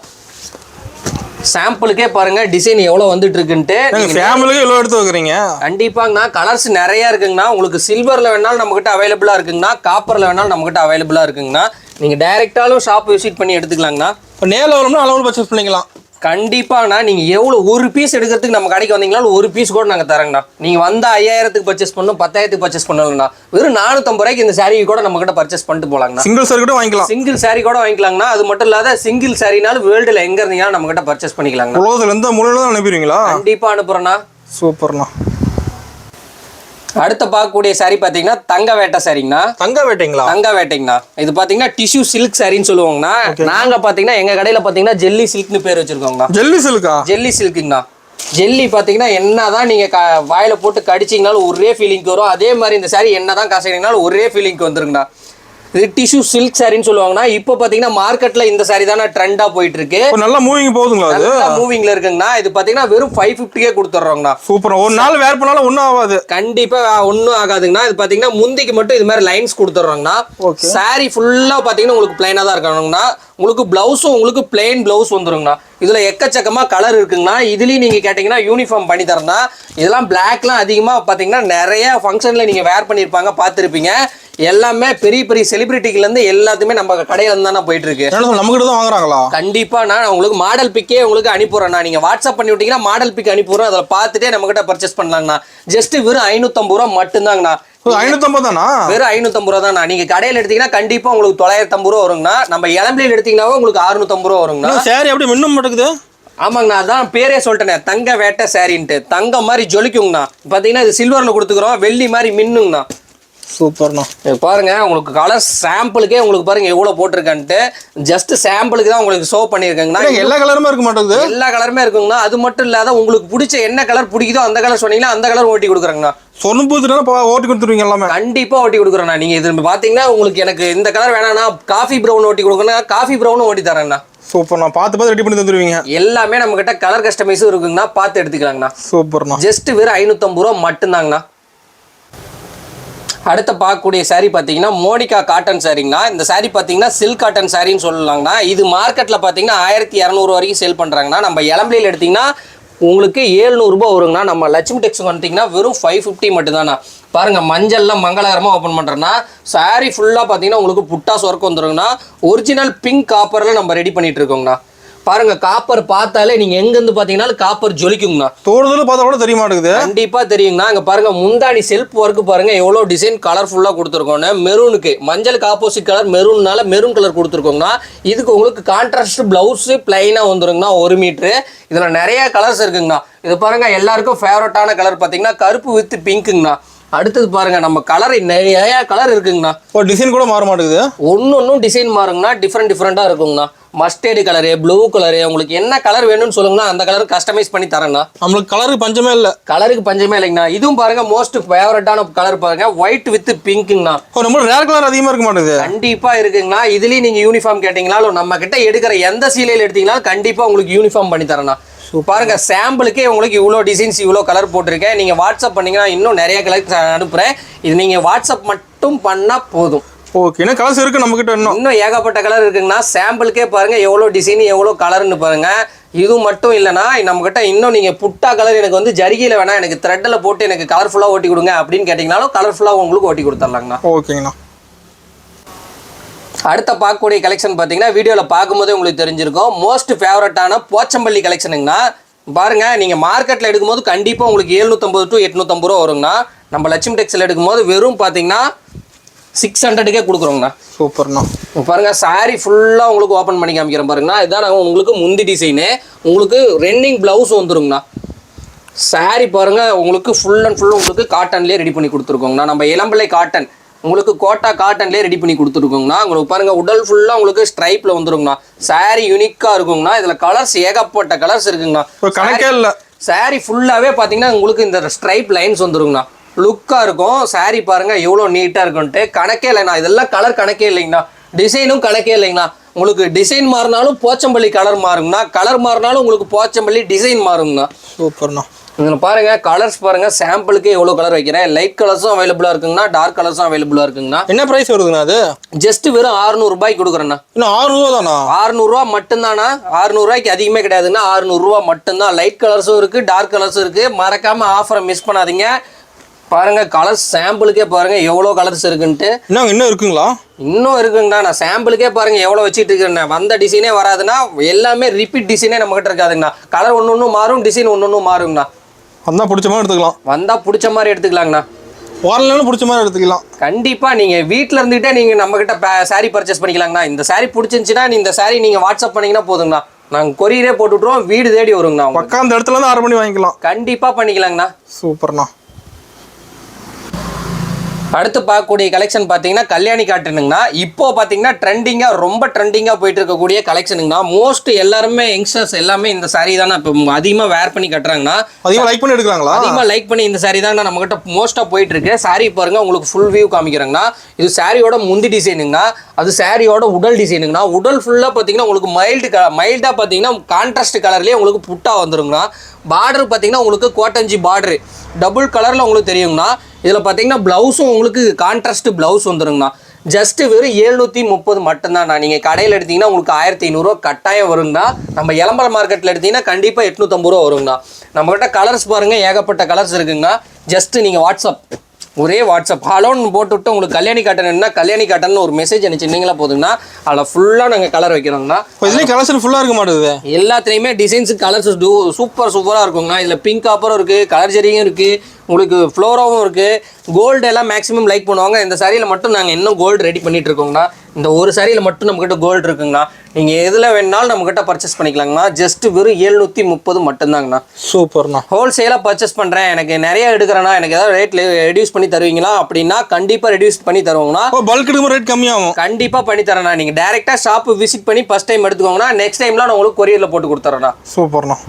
A: சாம்பிளுக்கே பாருங்க டிசைன் எவ்வளோ வந்துட்டு இருக்குன்ட்டு.
B: எவ்வளோ எடுத்து வைக்கிறீங்க?
A: கண்டிப்பாங்கண்ணா. கலர்ஸ் நிறையா இருக்குங்கண்ணா. உங்களுக்கு சில்வரில் வேணாலும் நம்மகிட்ட அவைலபிளாக இருக்குங்கண்ணா. காப்பரில் வேணாலும் நம்மகிட்ட அவைலபிளாக இருக்குங்கண்ணா. நீங்கள் டைரெக்டாலும் ஷாப் விசிட் பண்ணி எடுத்துக்கலாங்கண்ணா.
B: இப்போ நேரில் வரணும்னா அளவு பர்ச்சேஸ் பண்ணிக்கலாம்.
A: கண்டிப்பாண்ணா நீங்கள் எவ்வளோ ஒரு பீஸ் எடுக்கிறதுக்கு நம்ம கடைக்கு வந்தீங்கனாலும் ஒரு பீஸ் கூட நாங்கள் தரேங்கண்ணா. நீங்கள் வந்தால் 5000க்கு பர்ச்சேஸ் பண்ணணும், 10,000க்கு பர்ச்சேஸ் பண்ணலண்ணா. வெறும் 450 ரூபாய்க்கு இந்த சாரீ கூட நம்ம கிட்ட பர்ச்சேஸ் பண்ணிட்டு போகலாங்கண்ணா.
B: சிங்கிள் சாரி கூட வாங்கிக்கலாம்.
A: சிங்கிள் சாரீ கூட வாங்கிக்கலாங்கண்ணா. அது மட்டும் இல்லாத சிங்கிள் சாரீனாலும் வேர்ல்டில் எங்கே இருந்தீங்கன்னா நம்ம கிட்ட பர்ச்சேஸ் பண்ணிக்கலாங்கண்ணா.
B: உலகத்துல எந்த மூலையில அனுப்பிடுவீங்களா?
A: கண்டிப்பாக அனுப்புகிறேண்ணா.
B: சூப்பர்ண்ணா.
A: அடுத்த பார்க்கக்கூடிய சாரி பார்த்தீங்கன்னா தங்க வேட்டை சாரிங்கண்ணா.
B: தங்க வேட்டைங்களா?
A: தங்க வேட்டைங்கண்ணா. இது பார்த்தீங்கன்னா டிஷ்யூ சில்க் சாரின்னு சொல்லுவாங்கண்ணா. நாங்கள் பார்த்தீங்கன்னா எங்கள் கடையில் பார்த்தீங்கன்னா ஜெல்லி சில்க்னு பேர் வச்சிருக்கோங்கண்ணா.
B: ஜெல்லி சில்கா?
A: ஜெல்லி சில்க்குங்கண்ணா. ஜெல்லி பார்த்தீங்கன்னா என்னதான் நீங்கள் வாயில் போட்டு கடிச்சிங்கனாலும் ஒரே ஃபீலிங் வரும். அதே மாதிரி இந்த சாரி என்னதான் காசுனாலும் ஒரே ஃபீலிங் வந்துருங்கண்ணா. இது டிஷ்யூ சில்க் சாரின்னு சொல்லுவாங்கண்ணா. இப்போ பார்த்தீங்கன்னா மார்க்கெட்டில் இந்த சாரி தானே ட்ரெண்டாக போயிட்டு இருக்கு.
B: நல்லா மூவிங் போகுதுங்களா? அது
A: நல்லா மூவிங்ல இருக்குங்கண்ணா. இது பார்த்தீங்கன்னா வெறும் 550க்கே கொடுத்துட்றோங்கண்ணா.
B: சூப்பர். ஒரு நாள் வேர் பண்ணாலும் ஒன்றும் ஆகாது.
A: கண்டிப்பாக ஒன்றும் ஆகாதுங்கண்ணா. இது பார்த்தீங்கன்னா முந்திக்கு மட்டும் இது மாதிரி லைன்ஸ் கொடுத்துட்றோங்கண்ணா. சாரி ஃபுல்லாக பார்த்தீங்கன்னா உங்களுக்கு பிளைனாக தான் இருக்கணுங்கண்ணா. உங்களுக்கு பிளவுஸும் உங்களுக்கு பிளெயின் பிளவுஸ் வந்துருங்கண்ணா. இதில் எக்கச்சக்கமாக கலர் இருக்குங்கண்ணா. இதுலேயும் நீங்கள் கேட்டிங்கன்னா யூனிஃபார்ம் பண்ணி தரேன்னா. இதெல்லாம் பிளாக்லாம் அதிகமாக பார்த்தீங்கன்னா நிறைய ஃபங்க்ஷனில் நீங்கள் வேர் பண்ணியிருப்பாங்க, பார்த்துருப்பீங்க. எல்லாமே பெரிய பெரிய செலிபிரிட்டிலேருந்து எல்லாத்துமே நம்ம கடையில் இருந்து தானே போயிட்டு இருக்கு.
B: நம்ம கிட்ட தான் வாங்குறாங்களா?
A: கண்டிப்பாக நான் உங்களுக்கு மாடல் பிக்கே உங்களுக்கு அனுப்பிடுறேண்ணா. நீங்கள் வாட்ஸ்அப் பண்ணி விட்டீங்கன்னா மாடல் பிக் அனுப்பிடுறோம். அதில் பார்த்துட்டே நம்ம கிட்ட பர்ச்சேஸ் பண்ணலாங்கண்ணா. ஜஸ்ட் வெறும் 550 ரூபா மட்டும்தாங்கண்ணா.
B: 550 தானா?
A: வெறும் 550 ரூபா தானா. நீங்க கடையில் எடுத்தீங்கன்னா கண்டிப்பா உங்களுக்கு 950 ரூபா வருங்கண்ணா. நம்ம இளம்பிலையில் எடுத்தீங்கன்னா உங்களுக்கு 650 ரூபா வருங்கண்ணா.
B: சாரி அப்படி மின்னும் மாட்டேங்குது.
A: ஆமாங்கண்ணா, அதான் பேரே சொல்லிட்டேனே, தங்க வேட்டை சாரின்ட்டு. தங்கம் மாதிரி ஜொலிக்குங்கண்ணா. பார்த்தீங்கன்னா இது சில்வரில் கொடுத்துக்கிறோம், வெள்ளி மாதிரி மின்னுங்கண்ணா.
B: சூப்பர்ண்ணா.
A: பாருங்க உங்களுக்கு கலர் சாம்பிளுக்கே உங்களுக்கு பாருங்க எவ்வளவு போட்டிருக்கான்ட்டு. ஜஸ்ட் சாம்பிளுக்கு தான் உங்களுக்கு ஷோ பண்ணியிருக்காங்கண்ணா.
B: எல்லா கலருமே இருக்க மாட்டேங்குது.
A: எல்லா கலருமே இருக்குங்கண்ணா. அது மட்டும் இல்லாத உங்களுக்கு பிடிச்ச என்ன கலர் பிடிக்குதோ அந்த கலர் சொன்னீங்கன்னா அந்த கலர் ஓட்டி கொடுக்குறாங்கண்ணா.
B: சொன்ன பூத்துனா ஓட்டி கொடுத்துருவீங்க எல்லாமே?
A: கண்டிப்பா ஓட்டி கொடுக்குறேண்ணா. நீங்க இது பாத்தீங்கன்னா உங்களுக்கு எனக்கு இந்த கலர் வேணாம்னா காஃபி ப்ரௌன் ஓட்டி கொடுக்கணும், காஃபி ப்ரௌனும் ஓட்டி தரேங்கண்ணா.
B: சூப்பர்ண்ணா. பார்த்து ரெடி பண்ணி தந்துருவீங்க.
A: எல்லாமே நம்ம கிட்ட கலர் கஸ்டமைஸும் இருக்குங்கண்ணா. பார்த்து எடுத்துக்கலாங்கண்ணா.
B: சூப்பர்ண்ணா.
A: ஜஸ்ட் வெறும் 550 ரூபா மட்டும்தாங்கண்ணா. அடுத்த பார்க்கக்கூடிய சாரீ பார்த்தீங்கன்னா மோனிகா காட்டன் சாரிங்கண்ணா. இந்த சாரீ பார்த்தீங்கன்னா சில்க் காட்டன் சாரின்னு சொல்லலாங்கண்ணா. இது மார்க்கெட்டில் பார்த்தீங்கன்னா 1200 வரைக்கும் சேல் பண்ணுறாங்கண்ணா. நம்ம இளம்பிலையில் எடுத்திங்கன்னா உங்களுக்கு 700 ரூபா வருங்கண்ணா. நம்ம லட்சுமி டெக்ஸ் வந்துட்டிங்கன்னா வெறும் 550 மட்டும்தாண்ணா. பாருங்கள் மஞ்சள்லாம் மங்களகரமாக ஓப்பன் பண்ணுறேன்னா. சாரீ ஃபுல்லாக பார்த்தீங்கன்னா உங்களுக்கு புட்டாஸ் ஒர்க் வந்துருங்கண்ணா. ஒரிஜினல் பிங்க் காப்பரில் நம்ம ரெடி பண்ணிட்டு இருக்கோங்கண்ணா. பாருங்க காப்பர் பார்த்தாலே நீங்க எங்க இருந்து பாத்தீங்கன்னா காப்பர் ஜொலிக்குங்கண்ணா.
B: தோடுதல் பார்த்தா கூட தெரிய மாட்டேங்குது.
A: கண்டிப்பா தெரியுங்கண்ணா. இங்க பாருங்க முந்தாணி செல்ஃப் ஒர்க் பாருங்க எவ்வளவு டிசைன் கலர்ஃபுல்லா கொடுத்துருக்கோம். மெரூனுக்கு மஞ்சளுக்கு ஆப்போசிட் கலர் மெரூன்னால மெரூன் கலர் கொடுத்துருக்கோங்கண்ணா. இதுக்கு உங்களுக்கு கான்ட்ராஸ்ட் பிளவுஸ் பிளைனா வந்துருங்கண்ணா 1 மீட்டரு. இதுல நிறைய கலர்ஸ் இருக்குங்கண்ணா. இது பாருங்க எல்லாருக்கும் ஃபேவரட்டான கலர் பாத்தீங்கன்னா கருப்பு வித் பிங்க்குங்கண்ணா. அடுத்தது பாருங்க நம்ம கலர் நிறைய கலர் இருக்குங்கண்ணா.
B: டிசைன் கூட மாற மாட்டேங்குது.
A: ஒன்னும் டிசைன் மாறுங்கண்ணா. டிஃப்ரெண்டா இருக்குங்கண்ணா. மஸ்டர்டு கலரு, ப்ளூ கலரு, உங்களுக்கு என்ன கலர் வேணும்னு சொல்லுங்கன்னா அந்த கலர் கஸ்டமைஸ் பண்ணி தரேண்ணா.
B: நம்மளுக்கு கலருக்கு பஞ்சமே இல்லை.
A: கலருக்கு பஞ்சமே இல்லைங்கண்ணா. இதுவும் பாருங்க மோஸ்ட் ஃபேவரட்டான கலர் பாருங்க ஒயிட் வித் பிங்க்குங்கண்ணா.
B: நம்ம ரேர் கலர் அதிகமா இருக்க மாட்டேங்குது.
A: கண்டிப்பா இருக்குங்கண்ணா. இதுலயும் நீங்க யூனிஃபார்ம் கேட்டீங்கனாலும் நம்ம கிட்ட எடுக்கிற எந்த சீலையில் எடுத்தீங்கனாலும் கண்டிப்பா உங்களுக்கு யூனிஃபார்ம் பண்ணி தரேண்ணா. பாருங்க சாம்பிளுக்கே உங்களுக்கு இவ்வளோ டிசைன்ஸ் இவ்வளோ கலர் போட்டிருக்கேன். நீங்கள் வாட்ஸ்அப் பண்ணீங்கன்னா இன்னும் நிறைய கலர் அனுப்புகிறேன். இது நீங்கள் வாட்ஸ்அப் மட்டும் பண்ணால் போதும்.
B: ஓகே. என்ன கலர்ஸ் இருக்கு நம்ம கிட்ட?
A: இன்னும் ஏகப்பட்ட கலர் இருக்குங்கண்ணா. சாம்பிளுக்கே பாருங்க எவ்வளோ டிசைன் எவ்வளோ கலர்னு பாருங்க. இது மட்டும் இல்லைனா நம்ம கிட்ட இன்னும் நீங்கள் புட்டா கலர் எனக்கு வந்து ஜரிகையில் வேணா எனக்கு த்ரெட்டில் போட்டு எனக்கு கலர்ஃபுல்லாக ஓட்டி கொடுங்க அப்படின்னு கேட்டிங்கனாலும் கலர்ஃபுல்லாக உங்களுக்கு ஓட்டி கொடுத்துர்லாங்கண்ணா.
B: ஓகேங்கண்ணா.
A: அடுத்த பார்க்கக்கூடிய கலெக்ஷன் பார்த்தீங்கன்னா வீடியோவில் பார்க்கும்போதே உங்களுக்கு தெரிஞ்சிருக்கும். மோஸ்ட் ஃபேவரட்டான போச்சம்பள்ளி கலெக்ஷனுங்கண்ணா. பாருங்க நீங்கள் மார்க்கெட்டில் எடுக்கும்போது கண்டிப்பாக உங்களுக்கு 750 to 850 ரூபா வருங்கண்ணா. நம்ம லட்சுமி டெக்ஸில் எடுக்கும்போது வெறும் பார்த்தீங்கன்னா 600க்கே கொடுக்குறோங்கண்ணா.
B: சூப்பர்ண்ணா.
A: பாருங்க சாரி ஃபுல்லாக உங்களுக்கு ஓப்பன் பண்ணி காமிக்கிறேன் பாருங்கண்ணா. இதான் உங்களுக்கு முந்தி டிசைனு. உங்களுக்கு ரன்னிங் ப்ளவுஸ் வந்துருங்கண்ணா. சாரி பாருங்க உங்களுக்கு ஃபுல் அண்ட் ஃபுல் உங்களுக்கு காட்டன்லேயே ரெடி பண்ணி கொடுத்துருக்கோங்கண்ணா. நம்ம இளம்பிள்ளை காட்டன் உங்களுக்கு கோட்டா காட்டன்லேயே ரெடி பண்ணி கொடுத்துருக்கோங்கண்ணா. உங்களுக்கு பாருங்க உடல் ஃபுல்லாக உங்களுக்கு ஸ்ட்ரைப்பில் வந்துருங்கண்ணா. சாரி யூனிக்காக இருக்குங்கண்ணா. இதில் கலர்ஸ் ஏகப்பட்ட கலர்ஸ் இருக்குங்கண்ணா.
B: கணக்கே இல்லை.
A: சாரி ஃபுல்லாகவே பார்த்தீங்கன்னா உங்களுக்கு இந்த ஸ்ட்ரைப் லைன்ஸ் வந்துருங்கண்ணா. லுக்காக இருக்கும். சாரி பாருங்க எவ்வளோ நீட்டாக இருக்குன்ட்டு. கணக்கே இல்லைண்ணா. இதெல்லாம் கலர் கணக்கே இல்லைங்கண்ணா. டிசைனும் கணக்கே இல்லைங்கண்ணா. உங்களுக்கு டிசைன் மாறினாலும் போச்சம்பள்ளி கலர் மாறுங்கண்ணா. கலர் மாறினாலும் உங்களுக்கு போச்சம்பள்ளி டிசைன் மாறுங்கண்ணா.
B: சூப்பர்ண்ணா.
A: இதில் பாருங்க கலர்ஸ் பாருங்க சாம்பிளுக்கு எவ்வளோ கலர் வைக்கிறேன். லைட் கலர்ஸும் அவைலபிளாக இருக்குங்கண்ணா. டார்க் கலர்ஸும் அவைலபிளாக இருக்குங்கண்ணா.
B: என்ன ப்ரைஸ் வருதுங்கண்ணா அது?
A: ஜஸ்ட் வெறும் 600 ரூபாய்க்கு கொடுக்குறேண்ணா.
B: இன்னும் 600 தானா?
A: 600 ரூபா மட்டும்தானா. 600 ரூபாய்க்கு அதிகமே கிடையாதுன்னா 600 ரூபா மட்டும்தான். லைட் கலர்ஸும் இருக்குது, டார்க் கலர்ஸும் இருக்குது. மறக்காமல் ஆஃபரை மிஸ் பண்ணாதீங்க. பாருங்க கலர்ஸ் சாம்பிளுக்கே பாருங்க எவ்வளோ கலர்ஸ் இருக்குன்ட்டு.
B: இன்னும் இருக்குங்களா?
A: இன்னும் இருக்குங்கண்ணா. நான் சாம்பிளுக்கே பாருங்க எவ்வளோ வச்சுட்டு இருக்கேன். வந்த டிசைனே வராதுன்னா எல்லாமே ரிப்பீட் டிசைனே நம்ம கிட்ட இருக்காதுங்கண்ணா. கலர் ஒன்று மாறும், டிசைன் ஒன்று மாறுங்கண்ணா.
B: வந்தா பிடிச்ச மாதிரி எடுத்துக்கலாம்.
A: வந்தா பிடிச்ச மாதிரி எடுத்துக்கலாங்கண்ணா.
B: வாரலாம் பிடிச்ச மாதிரி எடுத்துக்கலாம்.
A: கண்டிப்பா நீங்க வீட்டில் இருந்துகிட்டே நீங்க நம்ம கிட்ட சாரீ பர்ச்சேஸ் பண்ணிக்கலாங்கண்ணா. இந்த சாரீ பிடிச்சிருந்துச்சுன்னா இந்த சாரீ நீங்க வாட்ஸ்அப் பண்ணீங்கன்னா போதுங்கண்ணா. நாங்கள் கொரியரே போட்டு விட்ருவோம், வீடு தேடி வருங்கண்ணா.
B: பக்கம் அந்த இடத்துல இருந்து ஆர்டர் பண்ணி வாங்கிக்கலாம்.
A: கண்டிப்பா பண்ணிக்கலாங்கண்ணா.
B: சூப்பர்ண்ணா.
A: அடுத்து பார்க்கக்கூடிய கலெக்ஷன் பார்த்தீங்கன்னா கல்யாணி காட்டனுங்கண்ணா. இப்போ பார்த்தீங்கன்னா ரொம்ப ட்ரெண்டிங்காக போயிட்டு இருக்கக்கூடிய கலெக்ஷனுங்கண்ணா. மோஸ்ட் எல்லாருமே யங்ஸ்டர்ஸ் எல்லாமே இந்த சாரீ தானே இப்போ அதிகமாக வேர் பண்ணி கட்டுறாங்கண்ணா.
B: அதிகமாக லைக் பண்ணி எடுக்கிறாங்களா? அதிகமாக
A: லைக் பண்ணி இந்த சாரீ தாங்கண்ணா நம்மகிட்ட மோஸ்ட்டாக போயிட்டு இருக்கு. சாரீ பாருங்க, உங்களுக்கு ஃபுல் வியூ காமிக்கிறேங்கண்ணா. இது சாரியோட முந்தி டிசைனுங்கண்ணா. அது சாரியோட உடல் டிசைனுங்கண்ணா. உடல் ஃபுல்லாக பார்த்தீங்கன்னா உங்களுக்கு மைல்டாக பார்த்தீங்கன்னா கான்ட்ராஸ்ட் கலர்லேயே உங்களுக்கு புட்டா வந்துருங்கண்ணா. பார்டர் பார்த்தீங்கன்னா உங்களுக்கு கோட்டஞ்சி பார்டரு டபுள் கலரில் உங்களுக்கு தெரியுங்கண்ணா. இதில் பார்த்தீங்கன்னா ப்ளவுஸும் உங்களுக்கு கான்ட்ராஸ்ட் ப்ளவுஸ் வந்துருங்கண்ணா. ஜஸ்ட்டு வெறும் 730 மட்டும்தாண்ணா. நீங்கள் கடையில் எடுத்தீங்கன்னா உங்களுக்கு 1500 கட்டாயம் வருங்கண்ணா. நம்ம எலம்பர மார்க்கெட்டில் எடுத்தீங்கன்னா கண்டிப்பாக 850 வருங்கண்ணா. நம்மகிட்ட கலர்ஸ் பாருங்கள், ஏகப்பட்ட கலர்ஸ் இருக்குங்கண்ணா. ஜஸ்ட்டு நீங்கள் ஒரே வாட்ஸ்அப் ஹலோன்னு போட்டுவிட்டு உங்களுக்கு கல்யாணி காட்டன்னா கல்யாணி காட்டன் ஒரு மெசேஜ் அனுப்பிச்சிருந்தீங்களா போதுங்கண்ணா. அதில் ஃபுல்லாக நாங்கள் கலர் வைக்கிறோங்கண்ணா.
B: இதுலேயும் கலர்ஸ் ஃபுல்லாக இருக்க மாட்டேங்குது.
A: எல்லாத்துலேயுமே டிசைன்ஸு கலர்ஸ் சூப்பராக இருக்குங்கண்ணா. இதில் பிங்க் காப்பரும் இருக்குது, கலர் ஜெரியும் இருக்குது, உங்களுக்கு ஃப்ளோராவும் இருக்குது. கோல்டு எல்லாம் மேக்ஸிமம் லைக் பண்ணுவாங்க. இந்த சாரியில் மட்டும் நாங்கள் இன்னும் கோல்டு ரெடி பண்ணிட்டு இருக்கோங்கண்ணா. இந்த ஒரு சாரியில் மட்டும் நம்மக்கிட்ட கோல்டு இருக்குங்கண்ணா. நீங்கள் எதில் வேணாலும் நம்மக்கிட்ட பர்ச்சேஸ் பண்ணிக்கலாங்கண்ணா. ஜஸ்ட் வெறும் 730 மட்டும்தாங்கண்ணா.
B: சூப்பர்ண்ணா.
A: ஹோல்சேலாக பர்ச்சேஸ் பண்ணுறேன், எனக்கு நிறைய எடுக்கிறேன்னா எனக்கு ஏதாவது ரேட்டில் ரெடியூஸ் பண்ணி தருவீங்களா அப்படின்னா கண்டிப்பாக ரெடியூஸ் பண்ணி தருவோங்கண்ணா.
B: பல்க் எடுக்கும் ரேட் கம்மியாகும்.
A: கண்டிப்பாக பண்ணி தரேண்ணா. நீங்கள் டேரெக்டாக ஷாப்பு விசிட் பண்ணி ஃபஸ்ட் டைம் எடுத்துக்கோங்கண்ணா. நெக்ஸ்ட் டைம்லாம் நான் உங்களுக்கு கொரியரில் போட்டு கொடுத்துறேண்ணா.
B: சூப்பர்ண்ணா.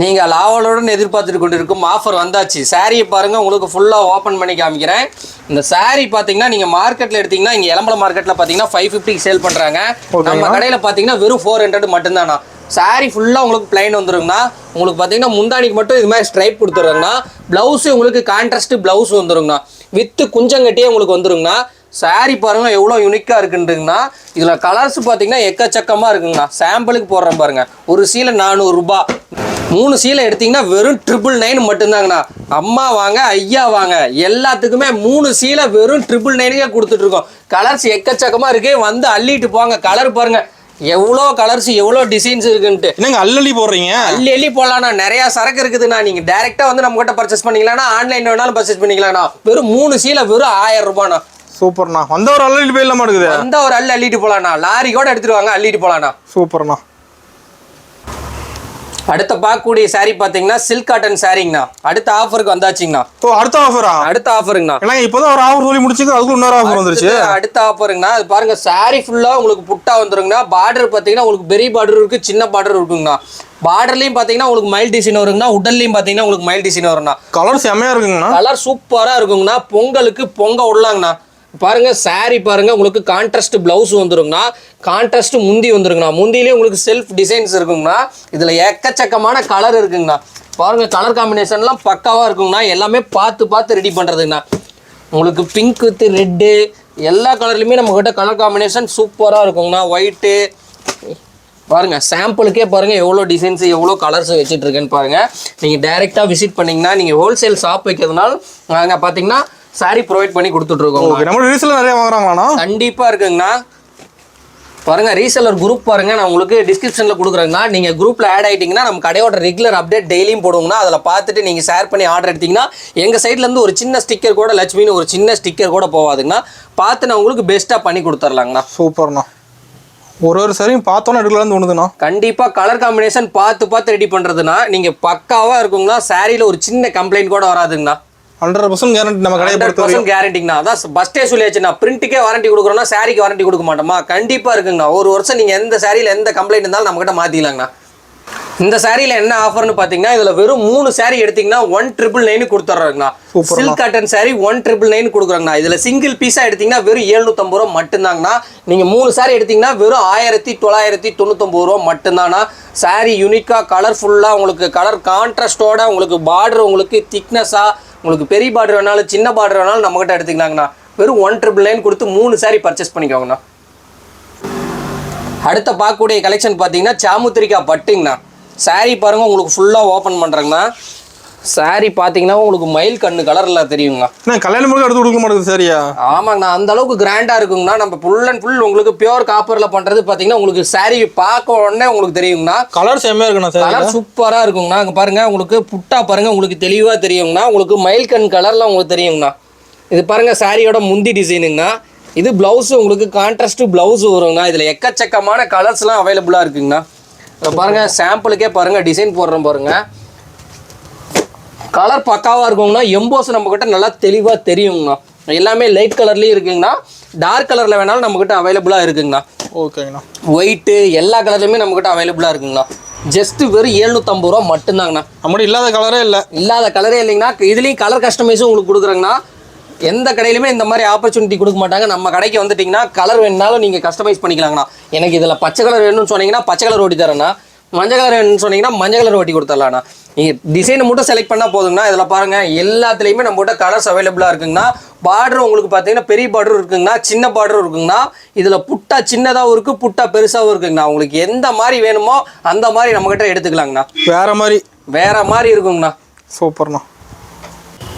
A: நீங்கள் லாவலுடன் எதிர்பார்த்துட்டு கொண்டு இருக்கும் ஆஃபர் வந்தாச்சு. சாரியை பாருங்கள், உங்களுக்கு ஃபுல்லாக ஓப்பன் பண்ணி காமிக்கிறேன். இந்த சாரீ பார்த்தீங்கன்னா நீங்கள் மார்க்கெட்டில் எடுத்தீங்கன்னா இங்கே எலம்பலம் மார்க்கெட்டில் பார்த்தீங்கன்னா 550 சேல் பண்ணுறாங்க. நம்ம கடையில் பார்த்தீங்கன்னா வெறும் 400 மட்டும்தாண்ணா. சாரீ ஃபுல்லாக உங்களுக்கு பிளைன் வந்துருங்கண்ணா. உங்களுக்கு பார்த்தீங்கன்னா முந்தானிக்கு மட்டும் இது மாதிரி ஸ்ட்ரைப் கொடுத்துருங்கண்ணா. ப்ளவுஸு உங்களுக்கு கான்ட்ராஸ்ட் ப்ளவுஸ் வந்துருங்கண்ணா. வித்து குஞ்சங்கட்டியே உங்களுக்கு வந்துருங்கண்ணா. சாரீ பாருங்கள் எவ்வளோ யூனிக்காக இருக்குன்றீங்கண்ணா. இதில் கலர்ஸ் பார்த்தீங்கன்னா எக்கச்சக்கமாக இருக்குங்கண்ணா. சாம்பிளுக்கு போடுறேன் பாருங்கள். ஒரு சீலை 400 ரூபா, 3 சீலை எடுத்தீங்கன்னா வெறும் 999 மட்டும்தாங்கண்ணா. அம்மா வாங்க, ஐயா வாங்க, எல்லாத்துக்குமே 3 சீலை வெறும் 999 கொடுத்துட்ருக்கோம். கலர்ஸ் எக்கச்சக்கமாக இருக்கு, வந்து அள்ளிட்டு போங்க. கலர் பாருங்க எவ்வளோ கலர்ஸ், எவ்வளோ டிசைன்ஸ் இருக்குன்ட்டு.
B: என்னங்க அள்ளி போடுறீங்க? அள்ளி
A: போடலாம்ண்ணா. நிறையா சரக்கு இருக்குதுண்ணா. நீங்கள் டேரெக்டாக வந்து நம்ம கிட்ட பர்ச்சேஸ் பண்ணிக்கலாம்ண்ணா. ஆன்லைன் வேணாலும் பர்ச்சேஸ் பண்ணிக்கலாம்ண்ணா. வெறும் 3 சீலை வெறும் 1000 ரூபாண்ணா.
B: சூப்பர்ண்ணா. வந்த ஒரு அள்ளிட்டு போயிடலாம் மாட்டேங்குது.
A: வந்த ஒரு அள்ளிட்டு போகலாண்ணா. லாரி கூட எடுத்துட்டு வாங்க, அள்ளிட்டு போகலாண்ணா.
B: சூப்பர்ண்ணா.
A: அடுத்த பார்க்கக்கூடிய சாரி பார்த்தீங்கன்னா சில்க் காட்டன் சாரிங்கண்ணா. அடுத்த ஆஃபருக்கு வந்தாச்சுங்கண்ணா.
B: அடுத்த ஆஃபரா? அடுத்த
A: ஆஃபருங்கண்ணா.
B: ஏன்னா இப்போதான் ஒரு ஆஃபர் சொல்லி முடிச்சுக்கு அதுக்குள்ள இன்னொரு ஆஃபர் வந்துருச்சு.
A: அடுத்த ஆஃபருங்கண்ணா. அது பாருங்க, சாரி ஃபுல்லாக உங்களுக்கு புட்டா வந்துருங்கண்ணா. பார்டர் பார்த்தீங்கன்னா உங்களுக்கு பெரிய பார்டர் இருக்குது, சின்ன பார்டர் இருக்குங்கண்ணா. பார்டர்லையும் பார்த்தீங்கன்னா உங்களுக்கு மைல் டிசைன் வருங்கண்ணா. உடல்லையும் பார்த்தீங்கன்னா உங்களுக்கு மைல் டிசைன் வருங்கண்ணா.
B: கலர் செம்மையாக இருக்குங்கண்ணா.
A: கலர் சூப்பராக இருக்குங்கண்ணா. பொங்கலுக்கு பொங்க விடலாங்கண்ணா. பாருங்க சாரி பாருங்க, உங்களுக்கு கான்ட்ராஸ்ட் பிளவுஸ் வந்துருங்கண்ணா. கான்ட்ராஸ்ட் முந்தி வந்துருங்கண்ணா. முந்திலேயே உங்களுக்கு செல்ஃப் டிசைன்ஸ் இருக்குங்கண்ணா. இதில் எக்கச்சக்கமான கலர் இருக்குங்கண்ணா. பாருங்க கலர் காம்பினேஷன்லாம் பக்காவாக இருக்குங்கண்ணா. எல்லாமே பார்த்து ரெடி பண்ணுறதுங்கண்ணா. உங்களுக்கு பிங்க் வித் ரெட்டு எல்லா கலர்லையுமே நம்மக்கிட்ட கலர் காம்பினேஷன் சூப்பராக இருக்குங்கண்ணா. ஒயிட்டு பாருங்கள், சாம்பிளுக்கே பாருங்கள் எவ்வளோ டிசைன்ஸ் எவ்வளோ கலர்ஸ் வச்சுட்டு இருக்கேன்னு பாருங்கள். நீங்கள் டைரெக்டாக விசிட் பண்ணிங்கன்னா, நீங்கள் ஹோல்சேல் ஷாப் வைக்கிறதுனால நாங்கள் பார்த்தீங்கன்னா சாரி ப்ரொவைட் பண்ணி கொடுத்துட்ருக்கோம்.
B: நம்ம ரீசெல்லர் நிறைய வாங்குறாங்களாண்ணா?
A: கண்டிப்பாக இருக்குங்கண்ணா. பாருங்கள் ரீசெல்லர் குரூப் பாருங்கள், நான் உங்களுக்கு டிஸ்கிரிப்ஷனில் கொடுக்குறேங்கண்ணா. நீங்கள் குரூப்பில் ஆட் ஆகிட்டிங்கன்னா நம்ம கடையோட ரெகுலர் அப்டேட் டெய்லியும் போடுவோங்கண்ணா. அதில் பார்த்துட்டு நீங்கள் ஷேர் பண்ணி ஆர்டர் எடுத்திங்கன்னா எங்கள் சைட்லேருந்து ஒரு சின்ன ஸ்டிக்கர் கூட, லட்சுமின்னு ஒரு சின்ன ஸ்டிக்கர் கூட போவாதுங்கண்ணா. பார்த்து நான் உங்களுக்கு பெஸ்ட்டாக பண்ணி கொடுத்துர்லாங்கண்ணா.
B: சூப்பர்ண்ணா. ஒரு சரியும் பார்த்தோன்னா எடுக்கலாம்னு தோணுதுண்ணா.
A: கண்டிப்பாக கலர் காம்பினேஷன் பார்த்து ரெடி பண்ணுறதுனா நீங்கள் பக்காவாக இருக்குங்கண்ணா. சாரியில் ஒரு சின்ன கம்ப்ளைண்ட் கூட வராதுங்கண்ணா.
B: 100% கேரண்டி. நம்ம கடையை பொறுத்த வரைக்கும்
A: கேரண்டிங்கண்ணா. அதான் பஸ்டே சொல்லியாச்சுண்ணா. பிரிண்ட்டுக்கே வாரண்டி கொடுக்குறோம்னா சாரிக்கு வாரண்டி கொடுக்க மாட்டோமா? கண்டிப்பாக இருக்குங்கண்ணா. ஒரு வருஷம் நீங்கள் எந்த சாரியில் எந்த கம்ப்ளைண்ட் இருந்தாலும் நம்மகிட்ட மாற்றிக்கலாங்கண்ணா. இந்த சாரியில் என்ன ஆஃபர்னு பார்த்தீங்கன்னா, இதில் வெறும் 3 சாரி எடுத்தீங்கன்னா 1999 கொடுத்துட்றாங்கண்ணா. சில்க் காட்டன் சாரி 1999 கொடுக்குறாங்கண்ணா. இதில் சிங்கிள் பீஸாக எடுத்தீங்கன்னா வெறும் 750 ரூபா மட்டும்தாங்கண்ணா. நீங்கள் 3 சாரி எடுத்தீங்கன்னா வெறும் 1999 ரூபா மட்டும்தாண்ணா. சாரி யூனிக்காக கலர்ஃபுல்லாக உங்களுக்கு கலர் கான்ட்ராஸ்டோட உங்களுக்கு பார்டர் உங்களுக்கு திக்னஸாக உங்களுக்கு பெரிய பார்டர் வேணாலும் சின்ன பார்டர் வேணாலும் நம்மகிட்ட எடுத்துக்கலாங்கண்ணா. வெறும் 1999 கொடுத்து 3 சாரி பர்ச்சேஸ் பண்ணிக்கோங்கண்ணா. அடுத்த பார்க்கக்கூடிய கலெக்ஷன் பார்த்தீங்கன்னா சாமுத்திரிக்கா பட்டுங்கண்ணா. சாரி பாருங்கள் உங்களுக்கு ஃபுல்லாக ஓப்பன் பண்ணுறேங்கண்ணா. saree பார்த்தீங்கன்னா உங்களுக்கு மயில் கண்ணு கலர்ல தெரியுங்கண்ணா.
B: நான் கல்யாணம் முழுக்க எடுத்து கொடுக்க மாட்டேங்குது சரியா?
A: ஆமாங்கண்ணா, அந்த அளவுக்கு கிராண்டா இருக்குங்கண்ணா. நம்ம ஃபுல் அண்ட் ஃபுல் உங்களுக்கு பியூர் காப்பர்ல பண்றது பார்த்தீங்கன்னா உங்களுக்கு saree பார்க்க உடனே உங்களுக்கு தெரியுங்கண்ணா.
B: கலர் செம்மையா இருக்குண்ணா சார்.
A: கலர் சூப்பரா இருக்குங்கண்ணா. அங்க பாருங்க உங்களுக்கு புட்டா பாருங்க உங்களுக்கு தெளிவா தெரியுங்கண்ணா. உங்களுக்கு மயில் கண் கலர்ல உங்களுக்கு தெரியுங்கண்ணா. இது பாருங்க சாரியோட முந்தி டிசைனுங்கண்ணா. இது பிளவுஸ் உங்களுக்கு கான்ட்ராஸ்ட் பிளவுஸ் வருங்கண்ணா. இதுல எக்கச்சக்கமான கலர்ஸ்லாம் அவைலபிளா இருக்குங்கண்ணா. பாருங்க சாம்பிளுக்கே பாருங்க டிசைன் போடுறோம் பாருங்க. கலர் பக்காவா இருக்குங்கண்ணா. எம்போஸ் நம்ம கிட்ட நல்லா தெளிவா தெரியுங்கண்ணா. எல்லாமே லைட் கலர்லயும் இருக்குங்கண்ணா. டார்க் கலர்ல வேணாலும் நம்ம கிட்ட அவைலபிளா இருக்குங்கண்ணா.
B: ஓகேங்கண்ணா.
A: ஒயிட்டு எல்லா கலர்லையுமே நம்ம கிட்ட அவைலபிளா இருக்குங்கண்ணா. ஜஸ்ட் வெறும் 750 ரூபா மட்டும்தாங்கண்ணா.
B: நம்மகிட்ட இல்லாத கலரே இல்லை.
A: இல்லாத கலரே இல்லைங்கண்ணா. இதுலேயும் கலர் கஸ்டமைஸும் உங்களுக்கு கொடுக்குறாங்கண்ணா. எந்த கடையிலுமே இந்த மாதிரி ஆப்பர்ச்சுனிட்டி கொடுக்க மாட்டாங்க. நம்ம கடைக்கு வந்துட்டிங்கன்னா கலர் வேணுனாலும் நீங்கள் கஸ்டமைஸ் பண்ணிக்கலாங்கண்ணா. எனக்கு இதில் பச்சை கலர் வேணும்னு சொன்னீங்கன்னா பச்சை கலர் ஓட்டி தரேண்ணா. மஞ்சள் கலர் வேணும்னு சொன்னீங்கன்னா மஞ்சள் கலர் ஓட்டி கொடுத்துடலாண்ணா. நீங்கள் டிசைனை மட்டும் செலக்ட் பண்ணால் போதுங்கண்ணா. இதில் பாருங்கள் எல்லாத்துலேயுமே நம்மகிட்ட கலர்ஸ் அவைலபிளாக இருக்குங்கண்ணா. பார்டர் உங்களுக்கு பார்த்தீங்கன்னா பெரிய பார்டரும் இருக்குங்கண்ணா, சின்ன பார்டரும் இருக்குங்கண்ணா. இதில் புட்டா சின்னதாகவும் இருக்குது, புட்டா பெருசாகவும் இருக்குங்கண்ணா. உங்களுக்கு எந்த மாதிரி வேணுமோ அந்த மாதிரி நம்மகிட்ட எடுத்துக்கலாங்கண்ணா. வேற மாதிரி இருக்குங்கண்ணா.
B: சூப்பர்ண்ணா.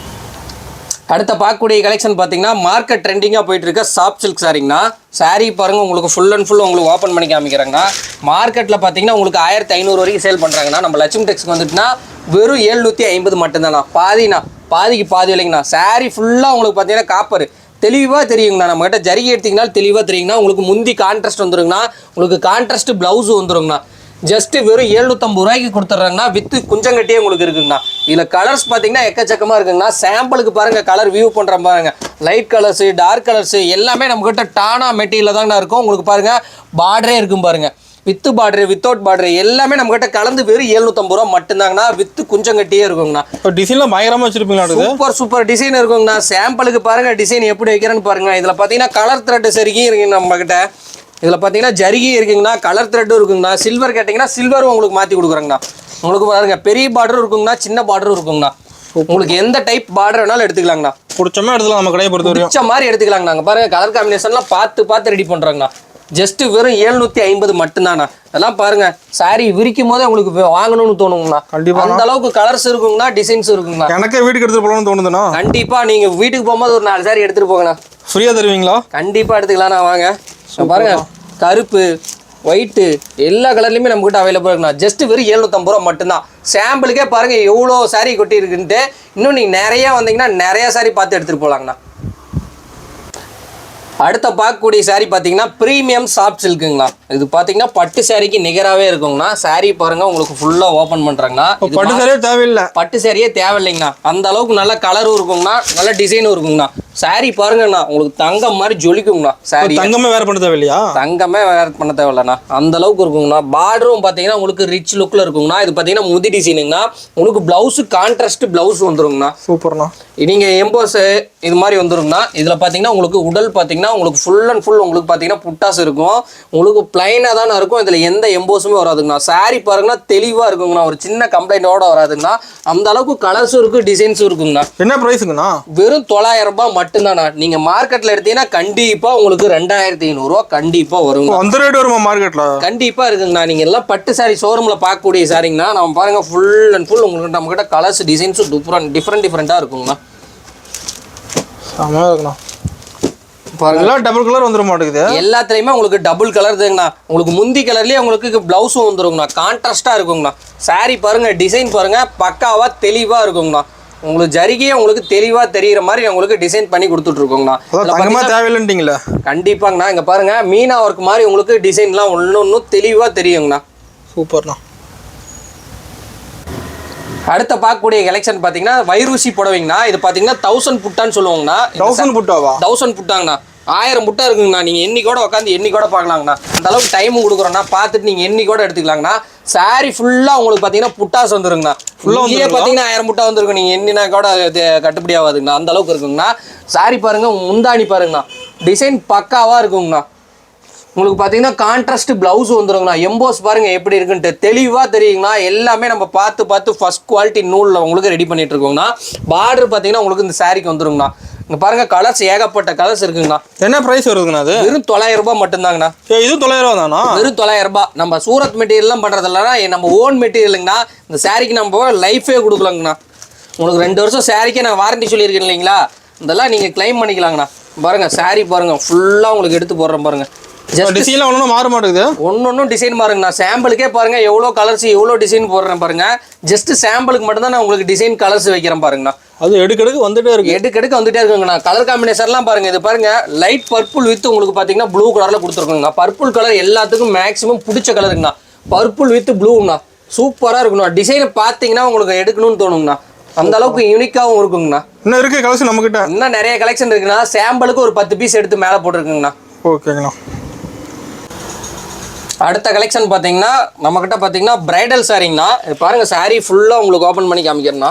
A: அடுத்த பார்க்கக்கூடிய கலெக்ஷன் பார்த்தீங்கன்னா மார்க்கெட் ட்ரெண்டிங்காக போயிட்டு இருக்க சாஃப்ட் சில்க் சாரிங்கண்ணா. சாரீ பாருங்கள் உங்களுக்கு ஃபுல் அண்ட் ஃபுல் உங்களுக்கு ஓப்பன் பண்ணி காமிக்கிறாங்கண்ணா. மார்க்கெட்டில் பார்த்தீங்கன்னா உங்களுக்கு 1500 வரைக்கும் சேல் பண்ணுறாங்கண்ணா. நம்ம லட்சுமி டெக்ஸ்க்கு வந்துட்டுனா வெறும் 750 மட்டும்தாண்ணா. பாதிக்கு பாதி இல்லைங்கண்ணா. சாரீ ஃபுல்லாக உங்களுக்கு பார்த்தீங்கன்னா காப்பர் தெளிவாக தெரியுங்கண்ணா. நம்மகிட்ட ஜரிகை எடுத்திங்கனாலும் தெளிவாக தெரியுங்கண்ணா. உங்களுக்கு முந்தி கான்ட்ராஸ்ட் வந்துருங்கண்ணா. உங்களுக்கு கான்ட்ராஸ்ட் ப்ளவுஸு வந்துருங்கண்ணா. ஜஸ்ட் வெறும் 750 ரூபாய்க்கு கொடுத்துட்றாங்கண்ணா. வித்து குஞ்சங்கட்டியே உங்களுக்கு இருக்குங்கண்ணா. இதில் கலர்ஸ் பார்த்தீங்கன்னா எக்கச்சக்கமாக இருக்குங்கண்ணா. சாம்பிளுக்கு பாருங்கள் கலர் வியூ பண்ணுற பாருங்க. லைட் கலர்ஸு டார்க் கலர்ஸு எல்லாமே நம்மக்கிட்ட டானா மெட்டீரியல் தாங்கண்ணா இருக்கும். உங்களுக்கு பாருங்கள் பார்டரே இருக்கும் பாருங்கள். வித்து பார்டரு வித்தவுட் பார்டரு எல்லாமே நம்மகிட்ட கலந்து வெறும் 750 ரூபா மட்டும்தாங்கண்ணா. வித்து குஞ்சங்கட்டியே இருக்குங்கண்ணா.
B: டிசைன்லாம் பயங்கரமாக வச்சிருப்பீங்களா?
A: சூப்பர் டிசைன் இருக்குங்கண்ணா. சாம்பிளுக்கு பாருங்கள் டிசைன் எப்படி வைக்கிறேன்னு பாருங்கள். இதில் பார்த்தீங்கன்னா கலர் த்ரெட் சரிக்கும் இருக்குங்க நம்மக்கிட்ட. இதில் பார்த்தீங்கன்னா ஜரிகை இருக்குங்கண்ணா, கலர் த்ரெட்டும் இருக்குங்கண்ணா. சில்வர் கேட்டிங்கன்னா சில்வரும் உங்களுக்கு மாற்றி கொடுக்குறாங்கண்ணா. உங்களுக்கு பாருங்க பெரிய பார்டரும் இருக்குங்கண்ணா, சின்ன பார்டரும் இருக்குங்கண்ணா. உங்களுக்கு எந்த டைப் பார்டர் வேணாலும் எடுத்துக்கலாங்கண்ணா.
B: பிடிச்சமா எடுத்துக்கலாம். நம்ம கடையை பொறுத்த வரைக்கும் பிடிச்ச
A: மாதிரி எடுத்துக்கலாங்கண்ணா. அங்கே பாருங்க கலர் காம்பினேஷன்லாம் பார்த்து ரெடி பண்ணுறாங்கண்ணா. ஜஸ்ட் வெறும் 750 மட்டும்தாண்ணா. அதெல்லாம் பாருங்க சாரி விரிக்கும் போதே உங்களுக்கு வாங்கணும்னு தோணுங்கண்ணா.
B: கண்டிப்பா
A: அந்த அளவுக்கு கலர்ஸ் இருக்குங்கண்ணா, டிசைன்ஸ் இருக்குங்கண்ணா.
B: எனக்கே வீட்டுக்கு எடுத்துட்டு போகலாம்னு தோணுதுண்ணா.
A: கண்டிப்பா நீங்க வீட்டுக்கு போகும்போது ஒரு 4 சாரி எடுத்துட்டு போங்கண்ணா.
B: ஃப்ரீயா தருவீங்களா?
A: கண்டிப்பா எடுத்துக்கலாம்ண்ணா. வாங்க பாருங்க கருப்பு ஒயிட்டு எல்லா கலர்லையுமே நம்மகிட்ட அவைலபிள் இருக்குண்ணா. ஜஸ்ட் வெறும் 750 ரூபா மட்டும்தான். சாம்பிளுக்கே பாருங்க எவ்வளோ சாரி கொட்டி இருக்குன்ட்டு. இன்னும் நீங்கள் நிறையா வந்தீங்கன்னா நிறையா சாரி பார்த்து எடுத்துகிட்டு போகலாங்கண்ணா. அடுத்த பார்க்கக்கூடிய சாரி பார்த்தீங்கன்னா ப்ரீமியம் சாஃப்ட் சில்க்குங்கண்ணா. இது பார்த்தீங்கன்னா பட்டு சாரிக்கு நிகராகவே இருக்குங்கண்ணா. சாரி பாருங்க உங்களுக்கு ஃபுல்லாக ஓப்பன் பண்ணுறாங்கண்ணா.
B: பட்டு சாரியே தேவையில்லை.
A: பட்டு சாரியே தேவையில்லைங்கண்ணா. அந்த அளவுக்கு நல்ல கலரும் இருக்குங்கண்ணா, நல்ல டிசைனும் இருக்குங்கண்ணா. சாரி பாருங்கண்ணா உங்களுக்கு தங்கம் மாதிரி ஜொலிக்குங்கண்ணா. சாரி
B: தங்கமே வேற பண்ண தேவையில்லையா?
A: தங்கமே வேற பண்ண தேவையில்லண்ணா. அந்த அளவுக்கு இருக்குங்கண்ணா. பார்டரும் பார்த்தீங்கன்னா உங்களுக்கு ரிச் லுக்கில் இருக்குங்கண்ணா. இது பார்த்தீங்கன்னா முதி டிசைனுங்கண்ணா. உங்களுக்கு பிளவுஸு கான்ட்ராஸ்ட் பிளவுஸ் வந்துருங்கண்ணா.
B: சூப்பர்ண்ணா.
A: நீங்கள் எம்போஸு இது மாதிரி வந்துருங்கண்ணா. இதில் பார்த்தீங்கன்னா உங்களுக்கு உடல் பார்த்தீங்கன்னா உங்களுக்கு ஃபுல் அண்ட் ஃபுல் உங்களுக்கு பார்த்தீங்கன்னா புட்டாஸ் இருக்கும். உங்களுக்கு பிளைனாக தானே இருக்கும். இதில் எந்த எம்போஸுமே வராதுங்கண்ணா. சாரி பாருங்கன்னா தெளிவாக இருக்குங்கண்ணா. ஒரு சின்ன கம்ப்ளைண்டோட வராதுங்கண்ணா. அந்த அளவுக்கு கலர்ஸும் இருக்குது, டிசைன்ஸும் இருக்குங்கண்ணா.
B: என்ன ப்ரைஸுங்கண்ணா?
A: வெறும் 900 ரூபாய் மட்டும்தாண்ணா. நீங்கள் மார்க்கெட்டில் எடுத்தீங்கன்னா கண்டிப்பாக உங்களுக்கு 2500 ரூபா கண்டிப்பாக வருங்க.
B: அந்த ரேட் வருமா மார்க்கெட்டில்?
A: கண்டிப்பாக இருக்குங்கண்ணா. நீங்கள் எல்லாம் பட்டு சாரி ஷோரூமில் பார்க்கக்கூடிய சாரிங்கண்ணா. நம்ம பாருங்கள் ஃபுல் அண்ட் ஃபுல் உங்களுக்கு நம்மக்கிட்ட கலர்ஸ் டிசைன்ஸும் டிஃப்ரெண்ட்டாக இருக்குங்கண்ணா.
B: எல்லாம் டபுள் கலர் வந்துட மாட்டேங்குது.
A: எல்லாத்துலயுமே உங்களுக்கு டபுள் கலர் தாங்கண்ணா. உங்களுக்கு முந்தி கலர்லயே உங்களுக்கு பிளவுஸும் வந்துருங்கண்ணா. கான்ட்ராஸ்டா இருக்குங்கண்ணா. சாரி பாருங்க டிசைன் பாருங்க பக்காவா தெளிவா இருக்குங்கண்ணா. உங்களுக்கு ஜரிகையே உங்களுக்கு தெளிவா தெரியுற மாதிரி உங்களுக்கு டிசைன் பண்ணி கொடுத்துட்டு இருக்கோங்கண்ணா.
B: தேவையில்லைன்றீங்களா?
A: கண்டிப்பாங்கண்ணா. இங்க பாருங்க மீனா ஒர்க் மாதிரி உங்களுக்கு டிசைன்லாம் ஒன்னொன்னும் தெளிவா தெரியுங்கண்ணா.
B: சூப்பர்ண்ணா.
A: அடுத்த பார்க்கக்கூடிய கலெக்ஷன் பார்த்தீங்கன்னா வைரூசி புடவைங்கண்ணா. இது பார்த்தீங்கன்னா 1000 புட்டான்னு சொல்லுவாங்கண்ணா.
B: 1000 புட்டாவா?
A: 1000 புட்டாங்கண்ணா. 1000 புட்டா இருக்குங்கண்ணா. நீங்கள் எண்ணிக்கூட உட்காந்து எண்ணிக்கூட பார்க்கலாங்கண்ணா. அந்த அளவுக்கு டைமும் கொடுக்குறோண்ணா. பார்த்துட்டு நீங்கள் எண்ணிக்கூட எடுத்துக்கலாங்கண்ணா. சாரி ஃபுல்லாக உங்களுக்கு பார்த்தீங்கன்னா புட்டாஸ் வந்துருங்கண்ணா. ஃபுல்லாக பார்த்தீங்கன்னா 1000 புட்டா வந்துருக்கும். நீங்கள் எண்ணினா கூட கட்டுப்படி ஆகாதுங்கண்ணா. அந்த அளவுக்கு இருக்குங்கண்ணா. சாரி பாருங்க முந்தாணி பாருங்கண்ணா. டிசைன் பக்காவாக இருக்குங்கண்ணா. உங்களுக்கு பார்த்தீங்கன்னா கான்ட்ராஸ்ட் பிளவுஸ் வந்துருங்கண்ணா. எம்போஸ் பாருங்க எப்படி இருக்குன்ட்டு தெளிவாக தெரியுங்கண்ணா. எல்லாமே நம்ம பார்த்து ஃபர்ஸ்ட் குவாலிட்டி நூலில் உங்களுக்கு ரெடி பண்ணிட்டு இருக்கோங்கண்ணா. பார்டர் பார்த்தீங்கன்னா உங்களுக்கு இந்த சாரிக்கு வந்துருங்கண்ணா. இங்கே பாருங்க கலர்ஸ் ஏகப்பட்ட கலர்ஸ் இருக்குங்கண்ணா.
B: என்ன ப்ரைஸ் வருதுங்கண்ணா? அது
A: வெறும் 900 ரூபாய் மட்டும்தாங்கண்ணா.
B: இது 900 தானா?
A: வெறும் 900 ரூபாய். நம்ம சூரத் மெட்டீரியல்லாம் பண்ணுறது இல்லைனா நம்ம ஓன் மெட்டீரியலுங்கண்ணா. இந்த சாரிக்கு நம்ம லைஃபே கொடுக்கலாங்கண்ணா. உங்களுக்கு 2 வருஷம் சாரிக்கே நான் வாரண்டி சொல்லியிருக்கேன் இல்லைங்களா, இதெல்லாம் நீங்கள் கிளைம் பண்ணிக்கலாங்கண்ணா. பாருங்கள் சாரி பாருங்கள், ஃபுல்லாக உங்களுக்கு எடுத்து போடுறேன் பாருங்கள்.
B: டிசைன்ல ஒன்றும் மாற மாட்டேங்குது,
A: ஒன்னொன்னும் டிசைன் பாருங்கண்ணா. சாம்பிளுக்கே பாருங்க எவ்வளோ கலர்ஸ் எவ்வளோ டிசைன் போடுறேன் பாருங்க. ஜஸ்ட் சாம்பிளுக்கு மட்டும் தான் நான் உங்களுக்கு டிசைன் கலர்ஸ் வைக்கிறேன் பாருங்கண்ணா.
B: அது எடுக்கெடுக்கு வந்துட்டே இருக்கு,
A: எடுக்கெடுக்க வந்துட்டே இருக்குங்கண்ணா. கலர் காம்பினேஷன்லாம் பாருங்க, இது பாருங்க லைட் பர்பிள் வித் உங்களுக்கு பார்த்தீங்கன்னா ப்ளூ கலரில் கொடுத்துருக்குங்கண்ணா. பர்பிள் கலர் எல்லாத்துக்கும் மேக்ஸிமம் பிடிச்ச கலருங்கண்ணா. பர்பிள் வித் ப்ளூங்கண்ணா, சூப்பராக இருக்குண்ணா. டிசைனை பார்த்தீங்கன்னா உங்களுக்கு எடுக்கணும்னு தோணுங்கண்ணா, அந்த அளவுக்கு யூனிக்காகவும் இருக்குங்கண்ணா.
B: இன்னும் இருக்கு கலெக்ஷன் நம்மகிட்ட,
A: இன்னும் நிறைய கலெக்ஷன் இருக்குண்ணா. சாம்பிளுக்கு ஒரு 10 பீஸ் எடுத்து மேலே போட்டுருக்குங்கண்ணா.
B: ஓகேங்கண்ணா.
A: அடுத்த கலெக்ஷன் பார்த்தீங்கன்னா நம்மக்கிட்ட பார்த்தீங்கன்னா பிரைடல் சாரீங்கண்ணா. பாருங்கள் சாரீ ஃபுல்லாக உங்களுக்கு ஓப்பன் பண்ணி காமிக்கிறேன்னா,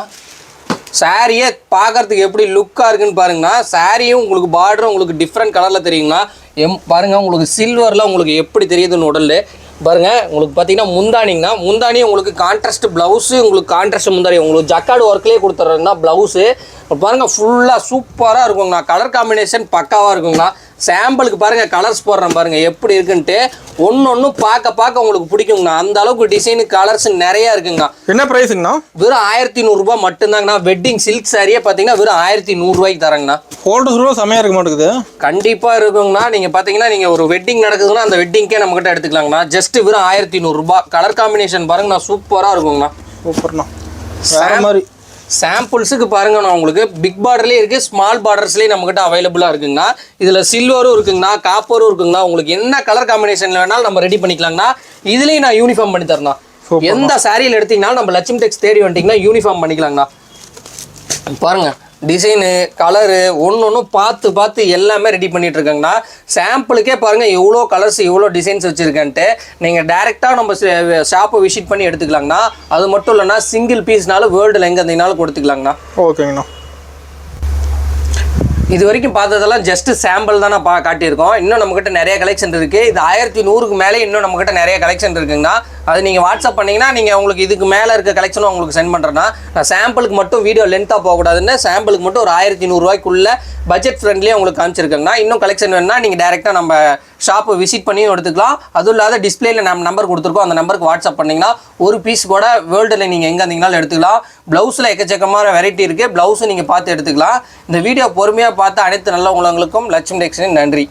A: சாரியை பார்க்கறதுக்கு எப்படி லுக்காக இருக்குன்னு பாருங்கண்ணா. சாரியும் உங்களுக்கு பார்டரும் உங்களுக்கு டிஃப்ரெண்ட் கலரில் தெரியுங்கண்ணா. பாருங்கள் உங்களுக்கு சில்வரில் உங்களுக்கு எப்படி தெரியுதுன்னு உடல் பாருங்கள். உங்களுக்கு பார்த்தீங்கன்னா முந்தானிங்கண்ணா, முந்தானி உங்களுக்கு கான்ட்ராஸ்ட் ப்ளவுஸு, உங்களுக்கு கான்ட்ராஸ்ட் முந்தானி உங்களுக்கு ஜக்கார்டு ஒர்க்லேயே கொடுத்துட்றேங்கண்ணா ப்ளவுஸு. பாருங்கள் ஃபுல்லாக சூப்பராக இருக்குங்கண்ணா. கலர் காம்பினேஷன் பக்காவாக இருக்குங்கண்ணா. சாம்பிளுக்கு பாருங்கள் கலர்ஸ் போடுறேன் பாருங்கள் எப்படி இருக்குன்ட்டு. ஒன்று பார்க்க உங்களுக்கு பிடிக்குங்கண்ணா. அந்த அளவுக்கு டிசைனு கலர்ஸ் நிறையா இருக்குங்கண்ணா.
B: என்ன ப்ரைஸுங்கண்ணா?
A: வெறும் 1100 மட்டும்தாங்கண்ணா. வெட்டிங் சில்க் சாரியே பார்த்தீங்கன்னா வெறும் 1100 தரேங்கண்ணா.
B: ஃபோட்டோஸ் ரூபா செமையாக இருக்க மாட்டேங்குது.
A: கண்டிப்பாக இருக்குங்கண்ணா. நீங்கள் பார்த்தீங்கன்னா நீங்கள் ஒரு வெட்டிங் நடக்குதுன்னா அந்த வெட்டிங்க்கே நம்மக்கிட்ட எடுத்துக்கலாங்கண்ணா. ஜஸ்ட் வெறும் 1100. கலர் காம்பினேஷன் பாருங்கண்ணா சூப்பராக இருக்குங்கண்ணா.
B: சூப்பர்ண்ணா. வேறு மாதிரி
A: சாம்பிள்ஸுக்கு பாருங்கண்ணா, உங்களுக்கு பிக் பார்டர்லேயே இருக்குது, ஸ்மால் பார்டர்ஸ்லேயே நம்மக்கிட்ட அவைலபிளாக இருக்குங்கண்ணா. இதில் சில்வரும் இருக்குங்கண்ணா, காப்பரும் இருக்குங்கண்ணா. உங்களுக்கு என்ன கலர் காம்பினேஷனில் வேணாலும் நம்ம ரெடி பண்ணிக்கலாங்கண்ணா. இதுலேயும் நான் யூனிஃபார்ம் பண்ணி தரேண்ணா. எந்த சாரியில் எடுத்தீங்கனாலும் நம்ம லட்சுமி டெக்ஸ் தேடி வந்துட்டிங்கன்னா யூனிஃபார்ம் பண்ணிக்கலாங்கண்ணா. பாருங்கள் டிசைனு கலரு ஒன்று பார்த்து எல்லாமே ரெடி பண்ணிட்டு இருக்காங்கண்ணா. சாம்பிளுக்கே பாருங்கள் எவ்வளோ கலர்ஸ் எவ்வளோ டிசைன்ஸ் வச்சுருக்கேன்ட்டு. நீங்கள் டேரெக்டாக நம்ம ஷாப்பை விசிட் பண்ணி எடுத்துக்கலாங்கண்ணா. அது மட்டும் இல்லைன்னா சிங்கிள் பீஸ்னாலும் வேர்ல்டில் எங்கே இருந்தீங்கனாலும் கொடுத்துக்கலாங்கண்ணா.
B: ஓகேங்கண்ணா.
A: இது வரைக்கும் பார்த்ததெல்லாம் ஜஸ்ட் சாம்பிள் தான் நான் காட்டியிருக்கோம். இன்னும் நம்மக்கிட்ட நிறைய கலெக்ஷன் இருக்குது. இது 1100க்கு மேலே இன்னும் நம்மக்கிட்ட நிறைய கலெக்ஷன் இருக்குங்கண்ணா. அது நீங்கள் வாட்ஸ்அப் பண்ணிங்கன்னா நீங்கள் உங்களுக்கு இதுக்கு மேலே இருக்க கலெக்ஷனும் உங்களுக்கு சென்ட் பண்ணுறேன்னா. நான் சாம்பிளுக்கு மட்டும் வீடியோ லென்த்தாக போகக்கூடாதுன்னு சாம்பிளுக்கு மட்டும் ஒரு 1100 பட்ஜெட் ஃப்ரெண்ட்லியே உங்களுக்கு காமிச்சிருக்கேங்கண்ணா. இன்னும் கலெக்ஷன் வேணுன்னா நீங்கள் டேரெக்டாக நம்ம ஷாப்பை விசிட் பண்ணியும் எடுத்துக்கலாம். அதுவும் இல்லாத டிஸ்பிளேல நம்ம நம்பர் கொடுத்துருக்கோம், அந்த நம்பருக்கு வாட்ஸ்அப் பண்ணிங்கன்னா ஒரு பீஸ் கூட வேர்ல்டில் நீங்கள் எங்கே இருந்தீங்கனாலும் எடுத்துக்கலாம். ப்ளவுஸில் எக்கச்சக்கமான வெரைட்டி இருக்குது, ப்ளவுஸும் நீங்கள் பார்த்து எடுத்துக்கலாம். இந்த வீடியோ பொறுமையாக பார்த்து அனைத்து நல்ல உங்களுக்கும் லட்சுமி டெக்ஸ்டைல்ஸ் நன்றி.